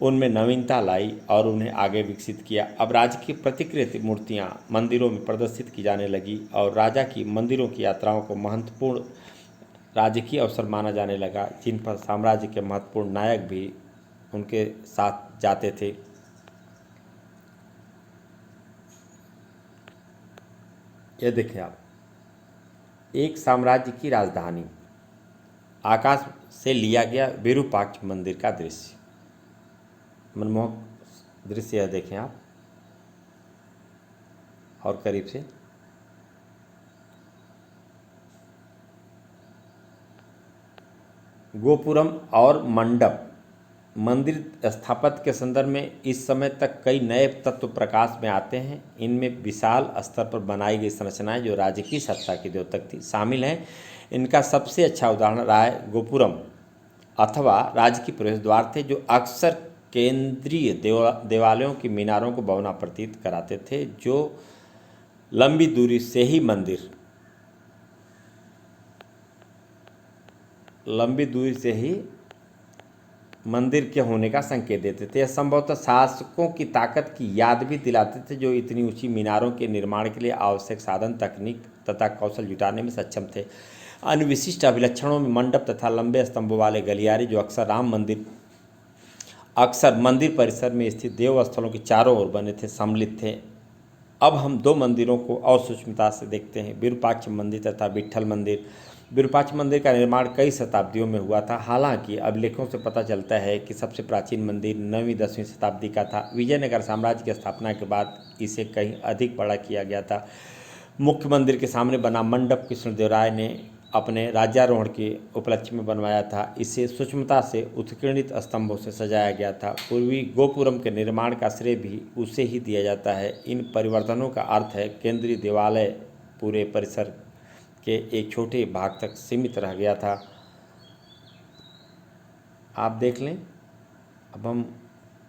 उनमें नवीनता लाई और उन्हें आगे विकसित किया। अब राज्य की प्रतिकृति मूर्तियाँ मंदिरों में प्रदर्शित की जाने लगी और राजा की मंदिरों की यात्राओं को महत्वपूर्ण राजकीय अवसर माना जाने लगा, जिन पर साम्राज्य के महत्वपूर्ण नायक भी उनके साथ जाते थे। यह देखें आप, एक साम्राज्य की राजधानी, आकाश से लिया गया विरूपाक्ष मंदिर का दृश्य, मनमोहक दृश्य। यह देखें आप और करीब से। गोपुरम और मंडप मंदिर स्थापत्य के संदर्भ में इस समय तक कई नए तत्व प्रकाश में आते हैं। इनमें विशाल स्तर पर बनाई गई संरचनाएं जो राज्य की सत्ता की द्योतक थी शामिल हैं। इनका सबसे अच्छा उदाहरण रहा है गोपुरम अथवा राज्य की प्रवेश द्वार थे, जो अक्सर केंद्रीय देवालयों की मीनारों को बवना प्रतीत कराते थे, जो लंबी दूरी से ही मंदिर के होने का संकेत देते थे। यह संभवतः शासकों की ताकत की याद भी दिलाते थे, जो इतनी ऊंची मीनारों के निर्माण के लिए आवश्यक साधन, तकनीक तथा कौशल जुटाने में सक्षम थे। अन्य विशिष्ट अभिलक्षणों में मंडप तथा लंबे स्तंभों वाले गलियारे, जो अक्सर मंदिर परिसर में स्थित देवस्थलों के चारों ओर बने थे, सम्मिलित थे। अब हम दो मंदिरों को और सूक्ष्मता से देखते हैं, विरूपाक्ष मंदिर तथा विट्ठल मंदिर। विरूपाक्ष मंदिर का निर्माण कई शताब्दियों में हुआ था। हालांकि अभिलेखों से पता चलता है कि सबसे प्राचीन मंदिर 9वीं-10वीं शताब्दी का था। विजयनगर साम्राज्य की स्थापना के बाद इसे कहीं अधिक बड़ा किया गया था। मुख्य मंदिर के सामने बना मंडप कृष्णदेवराय ने अपने राज्यारोहण के उपलक्ष्य में बनवाया था। इसे सूक्ष्मता से उत्कीर्णित स्तंभों से सजाया गया था। पूर्वी गोपुरम के निर्माण का श्रेय भी उसे ही दिया जाता है। इन परिवर्तनों का अर्थ है केंद्रीय देवालय पूरे परिसर के एक छोटे भाग तक सीमित रह गया था। आप देख लें। अब हम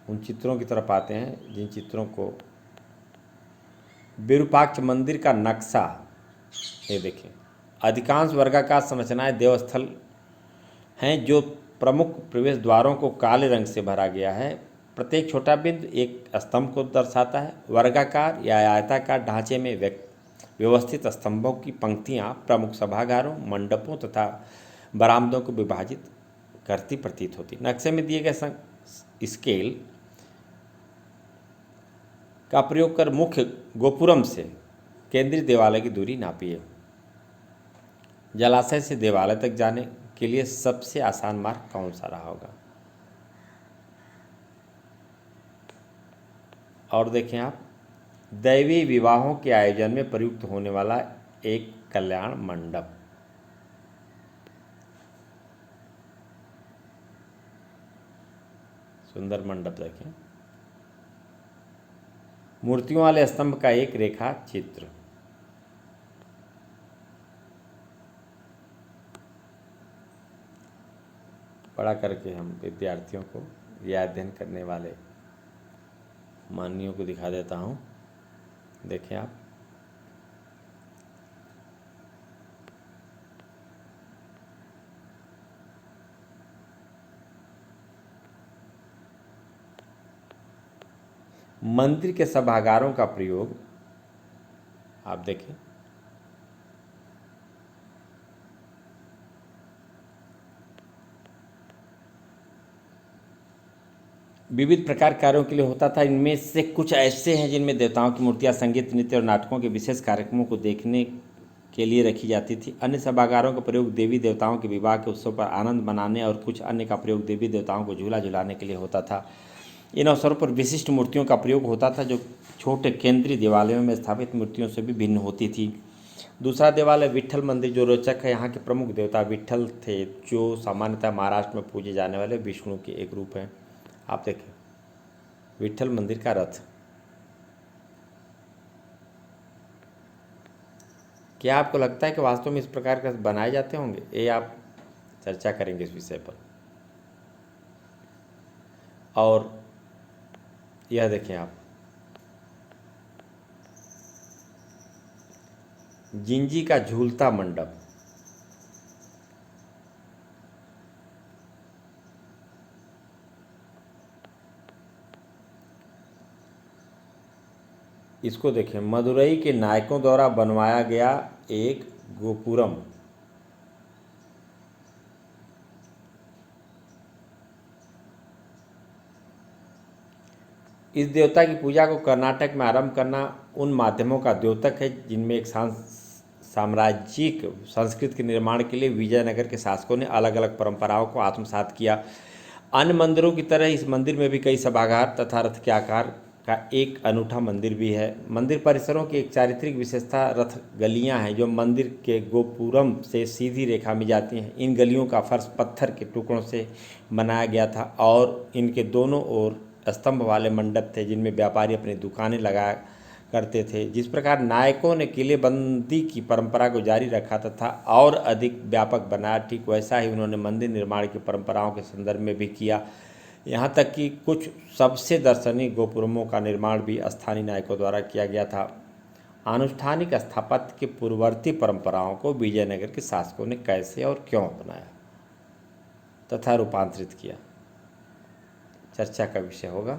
उन चित्रों की तरफ आते हैं जिन चित्रों को विरूपाक्ष मंदिर का नक्शा, ये देखें। अधिकांश वर्गाकार संरचनाएं देवस्थल हैं, जो प्रमुख प्रवेश द्वारों को काले रंग से भरा गया है। प्रत्येक छोटा बिंदु एक स्तंभ को दर्शाता है। वर्गाकार या आयताकार ढांचे में व्यवस्थित स्तंभों की पंक्तियां प्रमुख सभागारों, मंडपों तथा बरामदों को विभाजित करती प्रतीत होती। नक्शे में दिए गए स्केल का प्रयोग कर मुख्य गोपुरम से केंद्रीय देवालय की दूरी नापिए। जलाशय से देवालय तक जाने के लिए सबसे आसान मार्ग कौन सा रहा होगा? और देखें आप, दैवीय विवाहों के आयोजन में प्रयुक्त होने वाला एक कल्याण मंडप। सुंदर मंडप देखें। मूर्तियों वाले स्तंभ का एक रेखा चित्र। पढ़ा करके हम विद्यार्थियों को या अध्ययन करने वाले माननीयों को दिखा देता हूँ। देखें आप, मंदिर के सभागारों का प्रयोग आप देखें। विविध प्रकार कार्यों के लिए होता था। इनमें से कुछ ऐसे हैं जिनमें देवताओं की मूर्तियां संगीत, नृत्य और नाटकों के विशेष कार्यक्रमों को देखने के लिए रखी जाती थी। अन्य सभागारों का प्रयोग देवी देवताओं के विवाह के उत्सव पर आनंद मनाने और कुछ अन्य का प्रयोग देवी देवताओं को झूला झुलाने के लिए होता था। इन अवसरों पर विशिष्ट मूर्तियों का प्रयोग होता था, जो छोटे केंद्रीय देवालयों में स्थापित मूर्तियों से भी भिन्न होती थी। दूसरा देवालय विट्ठल मंदिर जो रोचक है। यहाँ के प्रमुख देवता विट्ठल थे, जो सामान्यतः महाराष्ट्र में पूजे जाने वाले विष्णु के एक रूप हैं। आप देखें, विट्ठल मंदिर का रथ। क्या आपको लगता है कि वास्तव में इस प्रकार का बनाए जाते होंगे? ये आप चर्चा करेंगे इस विषय पर। और यह देखें आप, जिंजी का झूलता मंडप, इसको देखें, मदुरई के नायकों द्वारा बनवाया गया एक गोपुरम। इस देवता की पूजा को कर्नाटक में आरंभ करना उन माध्यमों का द्योतक है जिनमें एक साम्राज्यिक संस्कृति के निर्माण के लिए विजयनगर के शासकों ने अलग अलग परंपराओं को आत्मसात किया। अन्य मंदिरों की तरह इस मंदिर में भी कई सभागार तथा रथ के आकार का एक अनूठा मंदिर भी है। मंदिर परिसरों की एक चारित्रिक विशेषता रथ गलियां हैं जो मंदिर के गोपुरम से सीधी रेखा में जाती हैं। इन गलियों का फर्श पत्थर के टुकड़ों से बनाया गया था और इनके दोनों ओर स्तंभ वाले मंडप थे जिनमें व्यापारी अपनी दुकानें लगाया करते थे। जिस प्रकार नायकों ने किलेबंदी की परंपरा को जारी रखा तथा और अधिक व्यापक बनाया, ठीक वैसा ही उन्होंने मंदिर निर्माण की परंपराओं के संदर्भ में भी किया। यहाँ तक कि कुछ सबसे दर्शनीय गोपुरमों का निर्माण भी स्थानीय नायकों द्वारा किया गया था। आनुष्ठानिक स्थापत्य के पूर्ववर्ती परंपराओं को विजयनगर के शासकों ने कैसे और क्यों अपनाया तथा रूपांतरित किया, चर्चा का विषय होगा।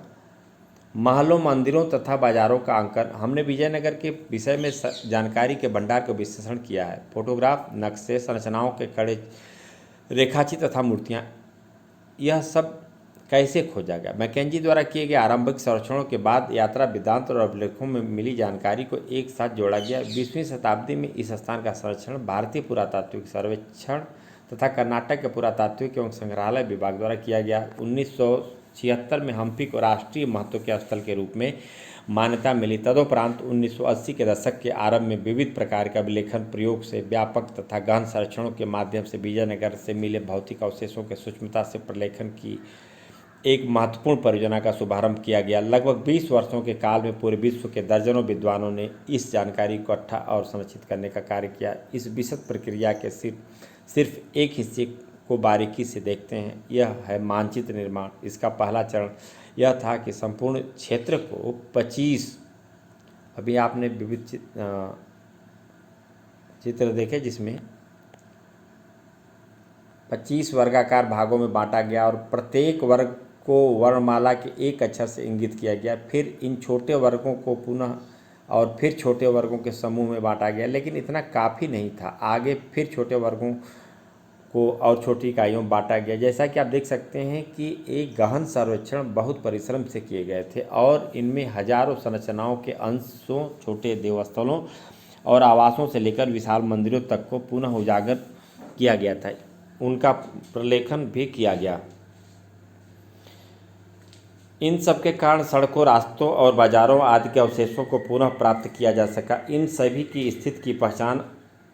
महलों, मंदिरों तथा बाजारों का अंकन। हमने विजयनगर के विषय में जानकारी के भंडार का विश्लेषण किया है। फोटोग्राफ, नक्शे, संरचनाओं के कड़े रेखाचित्र तथा मूर्तियाँ, यह सब कैसे खोजा गया? मैकेंजी द्वारा किए गए आरंभिक सर्वेक्षणों के बाद यात्रा वेदांत और अभिलेखों में मिली जानकारी को एक साथ जोड़ा गया। 20वीं शताब्दी में इस स्थान का संरक्षण भारतीय पुरातात्विक सर्वेक्षण तथा कर्नाटक के पुरातात्विक एवं संग्रहालय विभाग द्वारा किया गया। 1976 में हम्पी को राष्ट्रीय महत्व के स्थल के रूप में मान्यता मिली। तदुपरांत 1980 के दशक के आरंभ में विविध प्रकार के अभिलेखन प्रयोग से व्यापक तथा गहन सर्वेक्षणों के माध्यम से विजयनगर से मिले भौतिक अवशेषों के सूक्ष्मता से प्रलेखन की एक महत्वपूर्ण परियोजना का शुभारंभ किया गया। लगभग 20 वर्षों के काल में पूरे विश्व के दर्जनों विद्वानों ने इस जानकारी को इकट्ठा और संरक्षित करने का कार्य किया। इस विशद प्रक्रिया के सिर्फ एक हिस्से को बारीकी से देखते हैं, यह है मानचित्र निर्माण। इसका पहला चरण यह था कि संपूर्ण क्षेत्र को 25, अभी आपने विविध चित्र देखे जिसमें 25 वर्गाकार भागों में बांटा गया और प्रत्येक वर्ग को वर्णमाला के एक अक्षर से इंगित किया गया। फिर इन छोटे वर्गों को पुनः और फिर छोटे वर्गों के समूह में बांटा गया, लेकिन इतना काफ़ी नहीं था। आगे फिर छोटे वर्गों को और छोटी इकाइयों में बांटा गया। जैसा कि आप देख सकते हैं कि एक गहन सर्वेक्षण बहुत परिश्रम से किए गए थे और इनमें हजारों संरचनाओं के अंशों, छोटे देवस्थलों और आवासों से लेकर विशाल मंदिरों तक को पुनः उजागर किया गया था। उनका प्रलेखन भी किया गया। इन सब के कारण सड़कों, रास्तों और बाजारों आदि के अवशेषों को पुनः प्राप्त किया जा सका। इन सभी की स्थिति की पहचान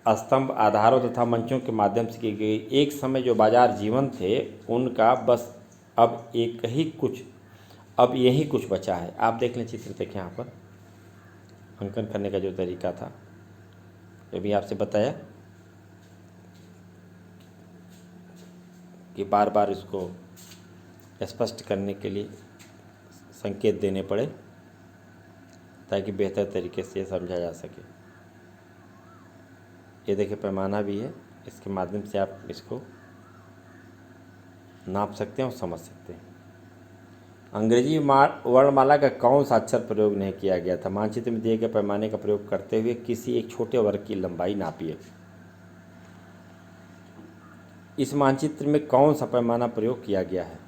स्तंभ, आधारों तथा मंचों के माध्यम से की गई। एक समय जो बाजार जीवंत थे उनका बस अब यही कुछ बचा है। आप देख लें, चित्र देखें यहाँ पर, अंकन करने का जो तरीका था, जो भी आपसे बताया कि बार बार इसको स्पष्ट करने के लिए संकेत देने पड़े ताकि बेहतर तरीके से समझा जा सके। ये देखिए, पैमाना भी है, इसके माध्यम से आप इसको नाप सकते हैं और समझ सकते हैं। अंग्रेजी वर्णमाला का कौन सा अक्षर प्रयोग नहीं किया गया था? मानचित्र में दिए गए पैमाने का प्रयोग करते हुए किसी एक छोटे वर्ग की लंबाई नापिए। इस मानचित्र में कौन सा पैमाना प्रयोग किया गया है?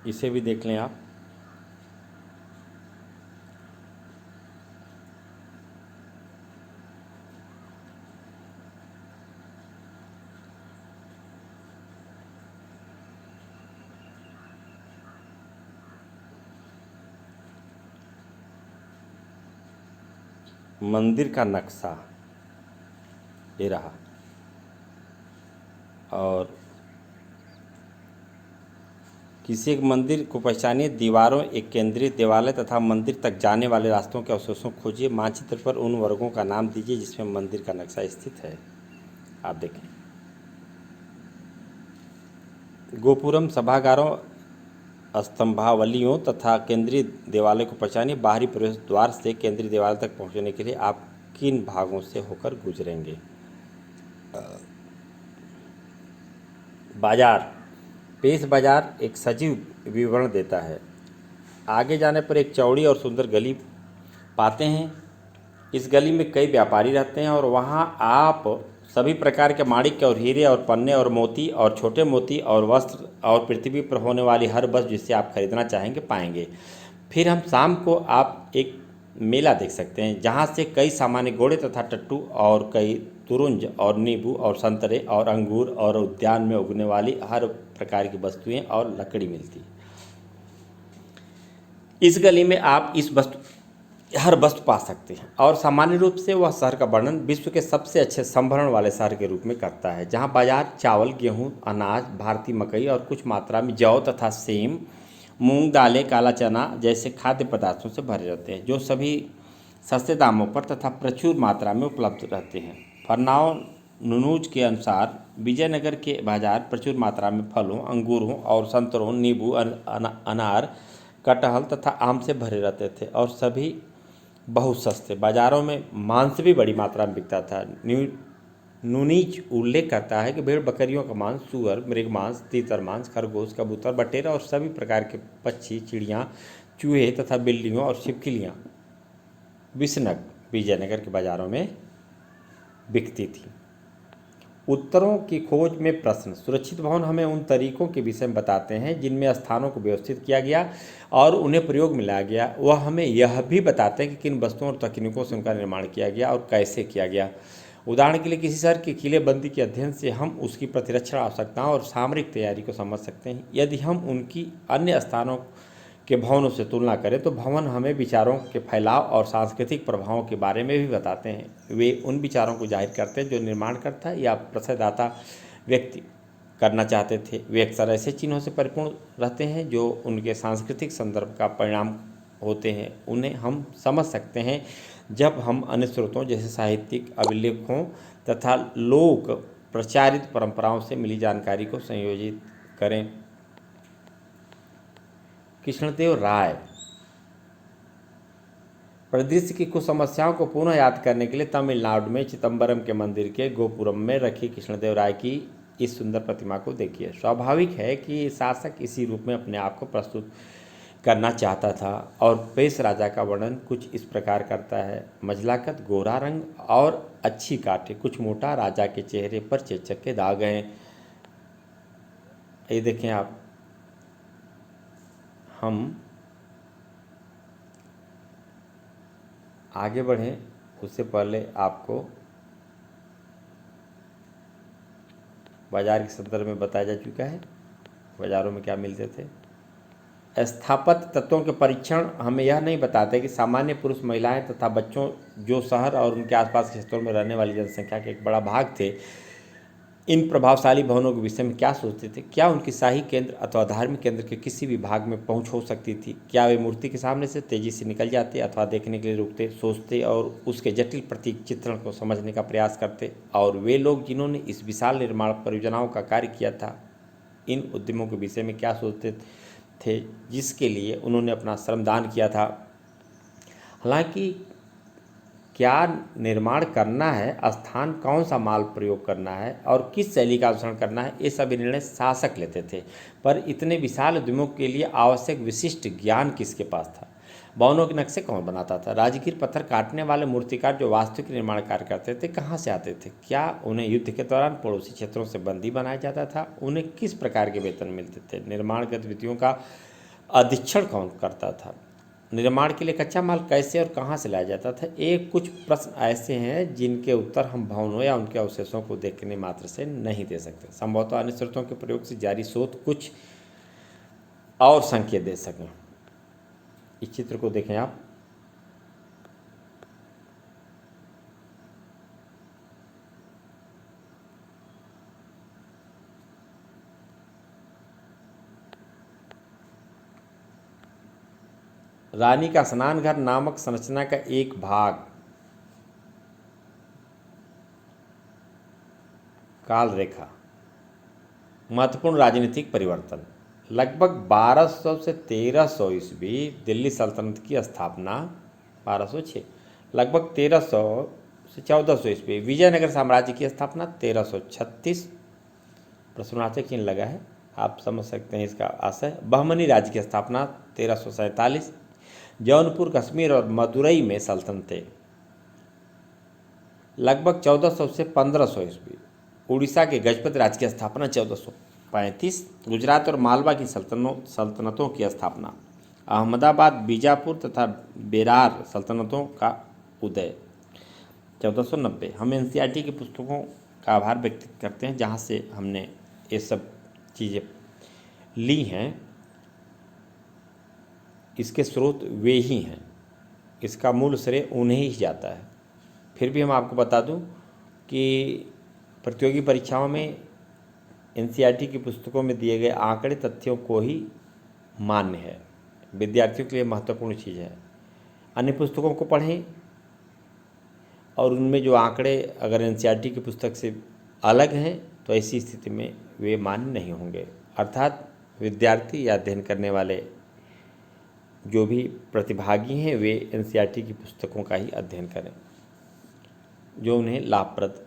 इसे भी देख लें आप। मंदिर का नक्शा ये रहा और किसी एक मंदिर को पहचानिए। दीवारों, एक केंद्रीय देवालय तथा मंदिर तक जाने वाले रास्तों के अवशेषों को खोजिए। मानचित्र पर उन वर्गों का नाम दीजिए जिसमें मंदिर का नक्शा स्थित है। आप देखें, गोपुरम, सभागारों, स्तंभावलियों तथा केंद्रीय देवालय को पहचानिए। बाहरी प्रवेश द्वार से केंद्रीय देवालय तक पहुंचने के लिए आप किन भागों से होकर गुजरेंगे? बाजार। पेश बाजार एक सजीव विवरण देता है। आगे जाने पर एक चौड़ी और सुंदर गली पाते हैं। इस गली में कई व्यापारी रहते हैं और वहाँ आप सभी प्रकार के माणिक्य और हीरे और पन्ने और मोती और छोटे मोती और वस्त्र और पृथ्वी पर होने वाली हर वस्तु जिसे आप खरीदना चाहेंगे पाएंगे। फिर हम शाम को आप एक मेला देख सकते हैं जहाँ से कई सामान्य घोड़े तथा टट्टू और कई तुरुंज और नींबू और संतरे और अंगूर और उद्यान में उगने वाली हर प्रकार की वस्तुएं और लकड़ी मिलती है। इस गली में आप हर वस्तु पा सकते हैं और सामान्य रूप से वह शहर का वर्णन विश्व के सबसे अच्छे संभरण वाले शहर के रूप में करता है, जहां बाजार चावल, गेहूं, अनाज, भारतीय मकई और कुछ मात्रा में जौ तथा सेम, मूंग दालें, काला चना जैसे खाद्य पदार्थों से भरे रहते हैं, जो सभी सस्ते दामों पर तथा प्रचुर मात्रा में उपलब्ध रहते हैं। फरनाओ नुनूज के अनुसार विजयनगर के बाजार प्रचुर मात्रा में फलों, अंगूरों और संतरों, नींबू, अनार, कटहल तथा आम से भरे रहते थे और सभी बहुत सस्ते। बाजारों में मांस भी बड़ी मात्रा में बिकता था। नूनीज उल्लेख करता है कि भेड़ बकरियों का मांस, सुअर, मृग मांस, तीतर मांस, खरगोश, कबूतर, बटेर और सभी प्रकार के पक्षी, चिड़ियाँ, चूहे तथा बिल्लियों और छिपकलियाँ विषनग विजयनगर के बाजारों में बिकती थी। उत्तरों की खोज में प्रश्न। सुरक्षित भवन हमें उन तरीकों के विषय में बताते हैं जिनमें स्थानों को व्यवस्थित किया गया और उन्हें प्रयोग में लाया गया। वह हमें यह भी बताते हैं कि किन वस्तुओं और तकनीकों से उनका निर्माण किया गया और कैसे किया गया। उदाहरण के लिए किसी शहर की किलेबंदी के अध्ययन से हम उसकी प्रतिरक्षण आवश्यकताओं और सामरिक तैयारी को समझ सकते हैं। यदि हम उनकी अन्य स्थानों के भवनों से तुलना करें तो भवन हमें विचारों के फैलाव और सांस्कृतिक प्रभावों के बारे में भी बताते हैं। वे उन विचारों को जाहिर करते हैं जो निर्माणकर्ता या प्रसादाता व्यक्ति करना चाहते थे। वे अक्सर ऐसे चिन्हों से परिपूर्ण रहते हैं जो उनके सांस्कृतिक संदर्भ का परिणाम होते हैं। उन्हें हम समझ सकते हैं जब हम अन्य स्रोतों जैसे साहित्यिक अभिलेखों तथा लोक प्रचारित परंपराओं से मिली जानकारी को संयोजित करें। कृष्णदेव राय। परिदृश्य की कुछ समस्याओं को पुनः याद करने के लिए तमिलनाडु में चिदम्बरम के मंदिर के गोपुरम में रखी कृष्णदेव राय की इस सुंदर प्रतिमा को देखिए। स्वाभाविक है कि शासक इसी रूप में अपने आप को प्रस्तुत करना चाहता था और पेश राजा का वर्णन कुछ इस प्रकार करता है। मजलाकत, गोरा रंग और अच्छी काटे, कुछ मोटा, राजा के चेहरे पर चेचक के दाग हैं। ये देखें आप, हम आगे बढ़ें उससे पहले आपको बाजार के संदर्भ में बताया जा चुका है बाजारों में क्या मिलते थे। स्थापत्य तत्वों के परीक्षण हमें यह नहीं बताते कि सामान्य पुरुष, महिलाएं तथा बच्चों जो शहर और उनके आसपास के क्षेत्रों में रहने वाली जनसंख्या के एक बड़ा भाग थे, इन प्रभावशाली भवनों के विषय में क्या सोचते थे। क्या उनकी शाही केंद्र अथवा धार्मिक केंद्र के किसी भी भाग में पहुंच हो सकती थी? क्या वे मूर्ति के सामने से तेजी से निकल जाते अथवा देखने के लिए रुकते, सोचते और उसके जटिल प्रतीक चित्रण को समझने का प्रयास करते? और वे लोग जिन्होंने इस विशाल निर्माण परियोजनाओं का कार्य किया था, इन उद्यमों के विषय में क्या सोचते थे जिसके लिए उन्होंने अपना श्रमदान किया था? हालांकि क्या निर्माण करना है, स्थान कौन सा माल प्रयोग करना है और किस शैली का अनुसरण करना है, ये सभी निर्णय शासक लेते थे। पर इतने विशाल उद्यमों के लिए आवश्यक विशिष्ट ज्ञान किसके पास था? भवनों के नक्शे कौन बनाता था? राजगीर पत्थर काटने वाले मूर्तिकार जो वास्तविक निर्माण कार्य करते थे कहाँ से आते थे? क्या उन्हें युद्ध के दौरान पड़ोसी क्षेत्रों से बंदी बनाया जाता था? उन्हें किस प्रकार के वेतन मिलते थे? निर्माण गतिविधियों का अधीक्षण कौन करता था? निर्माण के लिए कच्चा माल कैसे और कहाँ से लाया जाता था? ये कुछ प्रश्न ऐसे हैं जिनके उत्तर हम भवनों या उनके अवशेषों को देखने मात्र से नहीं दे सकते। संभवतः अन्य स्रोतों के प्रयोग से जारी शोध कुछ और संकेत दे सकें। इस चित्र को देखें आप। रानी का स्नान घर नामक संरचना का एक भाग। काल रेखा। महत्वपूर्ण राजनीतिक परिवर्तन। लगभग 1200 से 1300 ईस्वी दिल्ली सल्तनत की स्थापना। 1206। लगभग 1300 से 1400 ईस्वी विजयनगर साम्राज्य की स्थापना। 1336। प्रश्नार्थक चिन्ह लगा है, आप समझ सकते हैं इसका आशय। बहमनी राज्य की स्थापना 1347। जौनपुर, कश्मीर और मदुरई में सल्तनतें। लगभग 1400 से 1500 ईस्वी उड़ीसा के गजपति राज्य की स्थापना। 1435। गुजरात और मालवा की सल्तनतों की स्थापना। अहमदाबाद, बीजापुर तथा बेरार सल्तनतों का उदय। 1490। हम एनसीईआरटी की पुस्तकों का आभार व्यक्त करते हैं जहाँ से हमने ये सब चीज़ें ली हैं। इसके स्रोत वे ही हैं, इसका मूल श्रेय उन्हें ही जाता है। फिर भी हम आपको बता दूं कि प्रतियोगी परीक्षाओं में एनसीईआरटी की पुस्तकों में दिए गए आंकड़े तथ्यों को ही मान्य है, विद्यार्थियों के लिए महत्वपूर्ण चीज़ है। अन्य पुस्तकों को पढ़ें और उनमें जो आंकड़े अगर एनसीईआरटी की पुस्तक से अलग हैं तो ऐसी स्थिति में वे मान्य नहीं होंगे। अर्थात विद्यार्थी या अध्ययन करने वाले जो भी प्रतिभागी हैं वे एनसीईआरटी की पुस्तकों का ही अध्ययन करें जो उन्हें लाभप्रद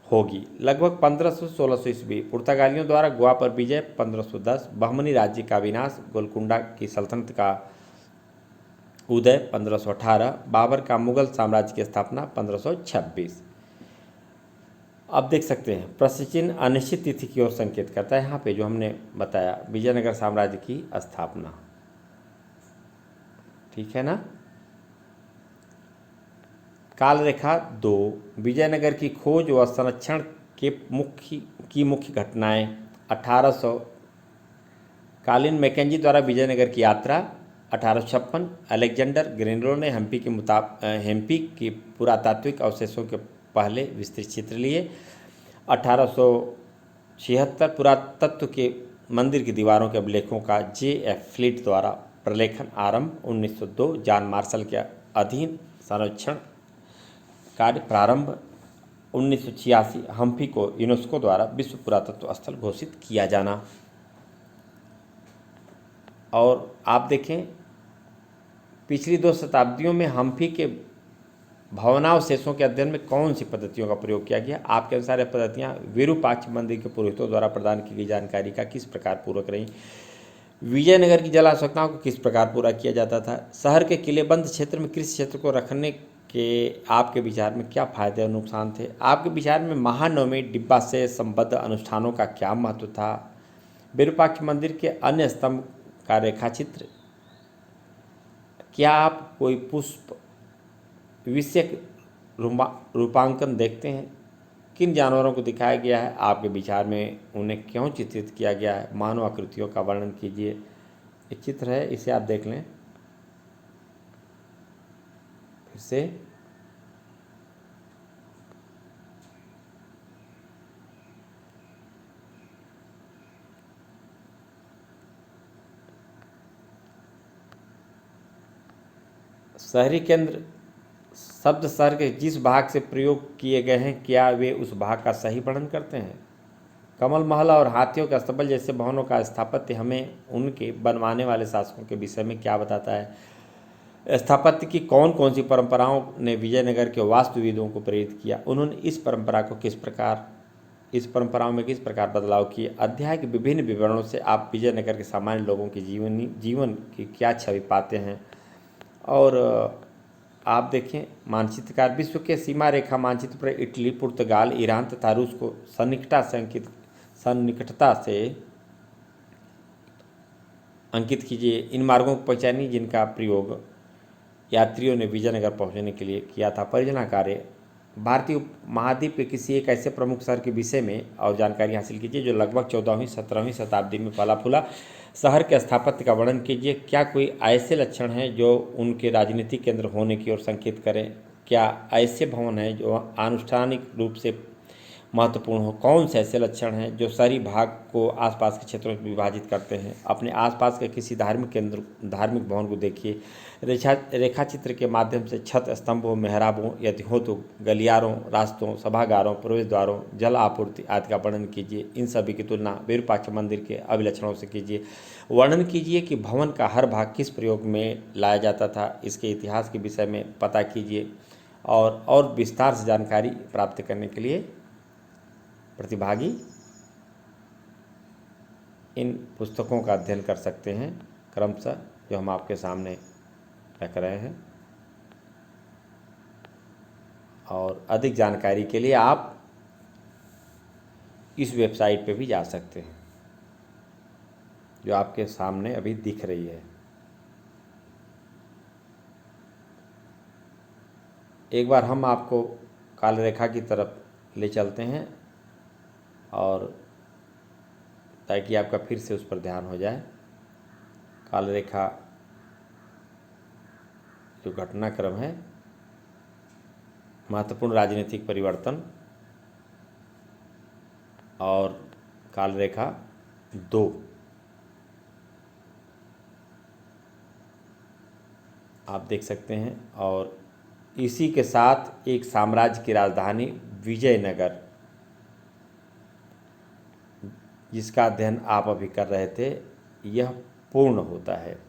होगी। लगभग 1500 से 1600 ईस्वी पुर्तगालियों द्वारा गोवा पर विजय। 1510। बहमनी राज्य का विनाश। गोलकुंडा की सल्तनत का उदय। 1518। बाबर का मुगल साम्राज्य की स्थापना। 1526। अब देख सकते हैं प्रश्न चिन्ह अनिश्चित तिथि की ओर संकेत करता है। यहाँ पे जो हमने बताया विजयनगर साम्राज्य की स्थापना, ठीक है ना। काल रेखा 2। विजयनगर की खोज व संरक्षण के मुख्य घटनाएं। 1800 कालीन मैकेंजी द्वारा विजयनगर की यात्रा। 1856 अलेक्जेंडर ग्रेनरो ने हम्पी के पुरातात्विक अवशेषों के पहले विस्तृत चित्र लिए। 1876 पुरातत्व के मंदिर की दीवारों के अभिलेखों का J.F. फ्लीट द्वारा प्रलेखन आरंभ। 1902 जॉन मार्शल के अधीन संरक्षण कार्य प्रारंभ। 1986 हम्पी को यूनेस्को द्वारा विश्व पुरातत्व स्थल घोषित किया जाना। और आप देखें पिछली 2 शताब्दियों में हम्पी के भवनावशेषों के अध्ययन में कौन सी पद्धतियों का प्रयोग किया गया। आपके अनुसार ये पद्धतियाँ विरूपाक्ष मंदिर के पुरोहितों द्वारा प्रदान की गई जानकारी का किस प्रकार पूरक रहीं। विजयनगर की जल आवश्यकताओं को किस प्रकार पूरा किया जाता था। शहर के किलेबंद क्षेत्र में कृषि क्षेत्र को रखने के आपके विचार में क्या फायदे और नुकसान थे। आपके विचार में महानवमी डिब्बा से संबद्ध अनुष्ठानों का क्या महत्व था। विरूपाक्ष मंदिर के अन्य स्तंभ का रेखाचित्र। क्या आप कोई पुष्प विषयक रूपांकन देखते हैं। किन जानवरों को दिखाया गया है, आपके विचार में उन्हें क्यों चित्रित किया गया है। मानव आकृतियों का वर्णन कीजिए। एक चित्र है, इसे आप देख लें फिर से। शहरी केंद्र शब्द शहर के जिस भाग से प्रयोग किए गए हैं क्या वे उस भाग का सही वर्णन करते हैं। कमल महल और हाथियों के अस्तबल जैसे भवनों का स्थापत्य हमें उनके बनवाने वाले शासकों के विषय में क्या बताता है। स्थापत्य की कौन कौन सी परंपराओं ने विजयनगर के वास्तुविदों को प्रेरित किया। उन्होंने इस परंपराओं में किस प्रकार बदलाव किए। अध्याय के विभिन्न विवरणों से आप विजयनगर के सामान्य लोगों के जीवन की क्या छवि पाते हैं। और आप देखें मानचित्रकार विश्व के सीमा रेखा मानचित्र पर इटली, पुर्तगाल, ईरान तथा रूस को सन्निकटता से अंकित कीजिए। इन मार्गों को पहचानिए जिनका प्रयोग यात्रियों ने विजयनगर पहुंचने के लिए किया था। परियोजना कार्य। भारतीय महाद्वीप के किसी एक ऐसे प्रमुख शहर के विषय में और जानकारी हासिल कीजिए जो लगभग 14वीं-17वीं शताब्दी में फला फूला। शहर के स्थापत्य का वर्णन कीजिए। क्या कोई ऐसे लक्षण हैं जो उनके राजनीतिक केंद्र होने की ओर संकेत करें। क्या ऐसे भवन हैं जो आनुष्ठानिक रूप से महत्वपूर्ण हो। कौन से ऐसे लक्षण हैं जो शहरी भाग को आसपास के क्षेत्रों में विभाजित करते हैं? अपने आसपास के किसी धार्मिक केंद्र, धार्मिक भवन को देखिए। रेखा चित्र के माध्यम से छत, स्तंभों, मेहराबों, यदि हो तो गलियारों, रास्तों, सभागारों, प्रवेश द्वारों, जल आपूर्ति आदि का वर्णन कीजिए। इन सभी की तुलना विरूपाक्ष मंदिर के अभिलक्षणों से कीजिए। वर्णन कीजिए कि भवन का हर भाग किस प्रयोग में लाया जाता था। इसके इतिहास के विषय में पता कीजिए। और विस्तार से जानकारी प्राप्त करने के लिए प्रतिभागी इन पुस्तकों का अध्ययन कर सकते हैं क्रमशः, जो हम आपके सामने रख रहे हैं। और अधिक जानकारी के लिए आप इस वेबसाइट पे भी जा सकते हैं जो आपके सामने अभी दिख रही है। एक बार हम आपको काल रेखा की तरफ ले चलते हैं और ताकि आपका फिर से उस पर ध्यान हो जाए। काल रेखा जो घटनाक्रम है, महत्वपूर्ण राजनीतिक परिवर्तन और काल रेखा 2, आप देख सकते हैं। और इसी के साथ एक साम्राज्य की राजधानी विजयनगर, जिसका अध्ययन आप अभी कर रहे थे, यह पूर्ण होता है।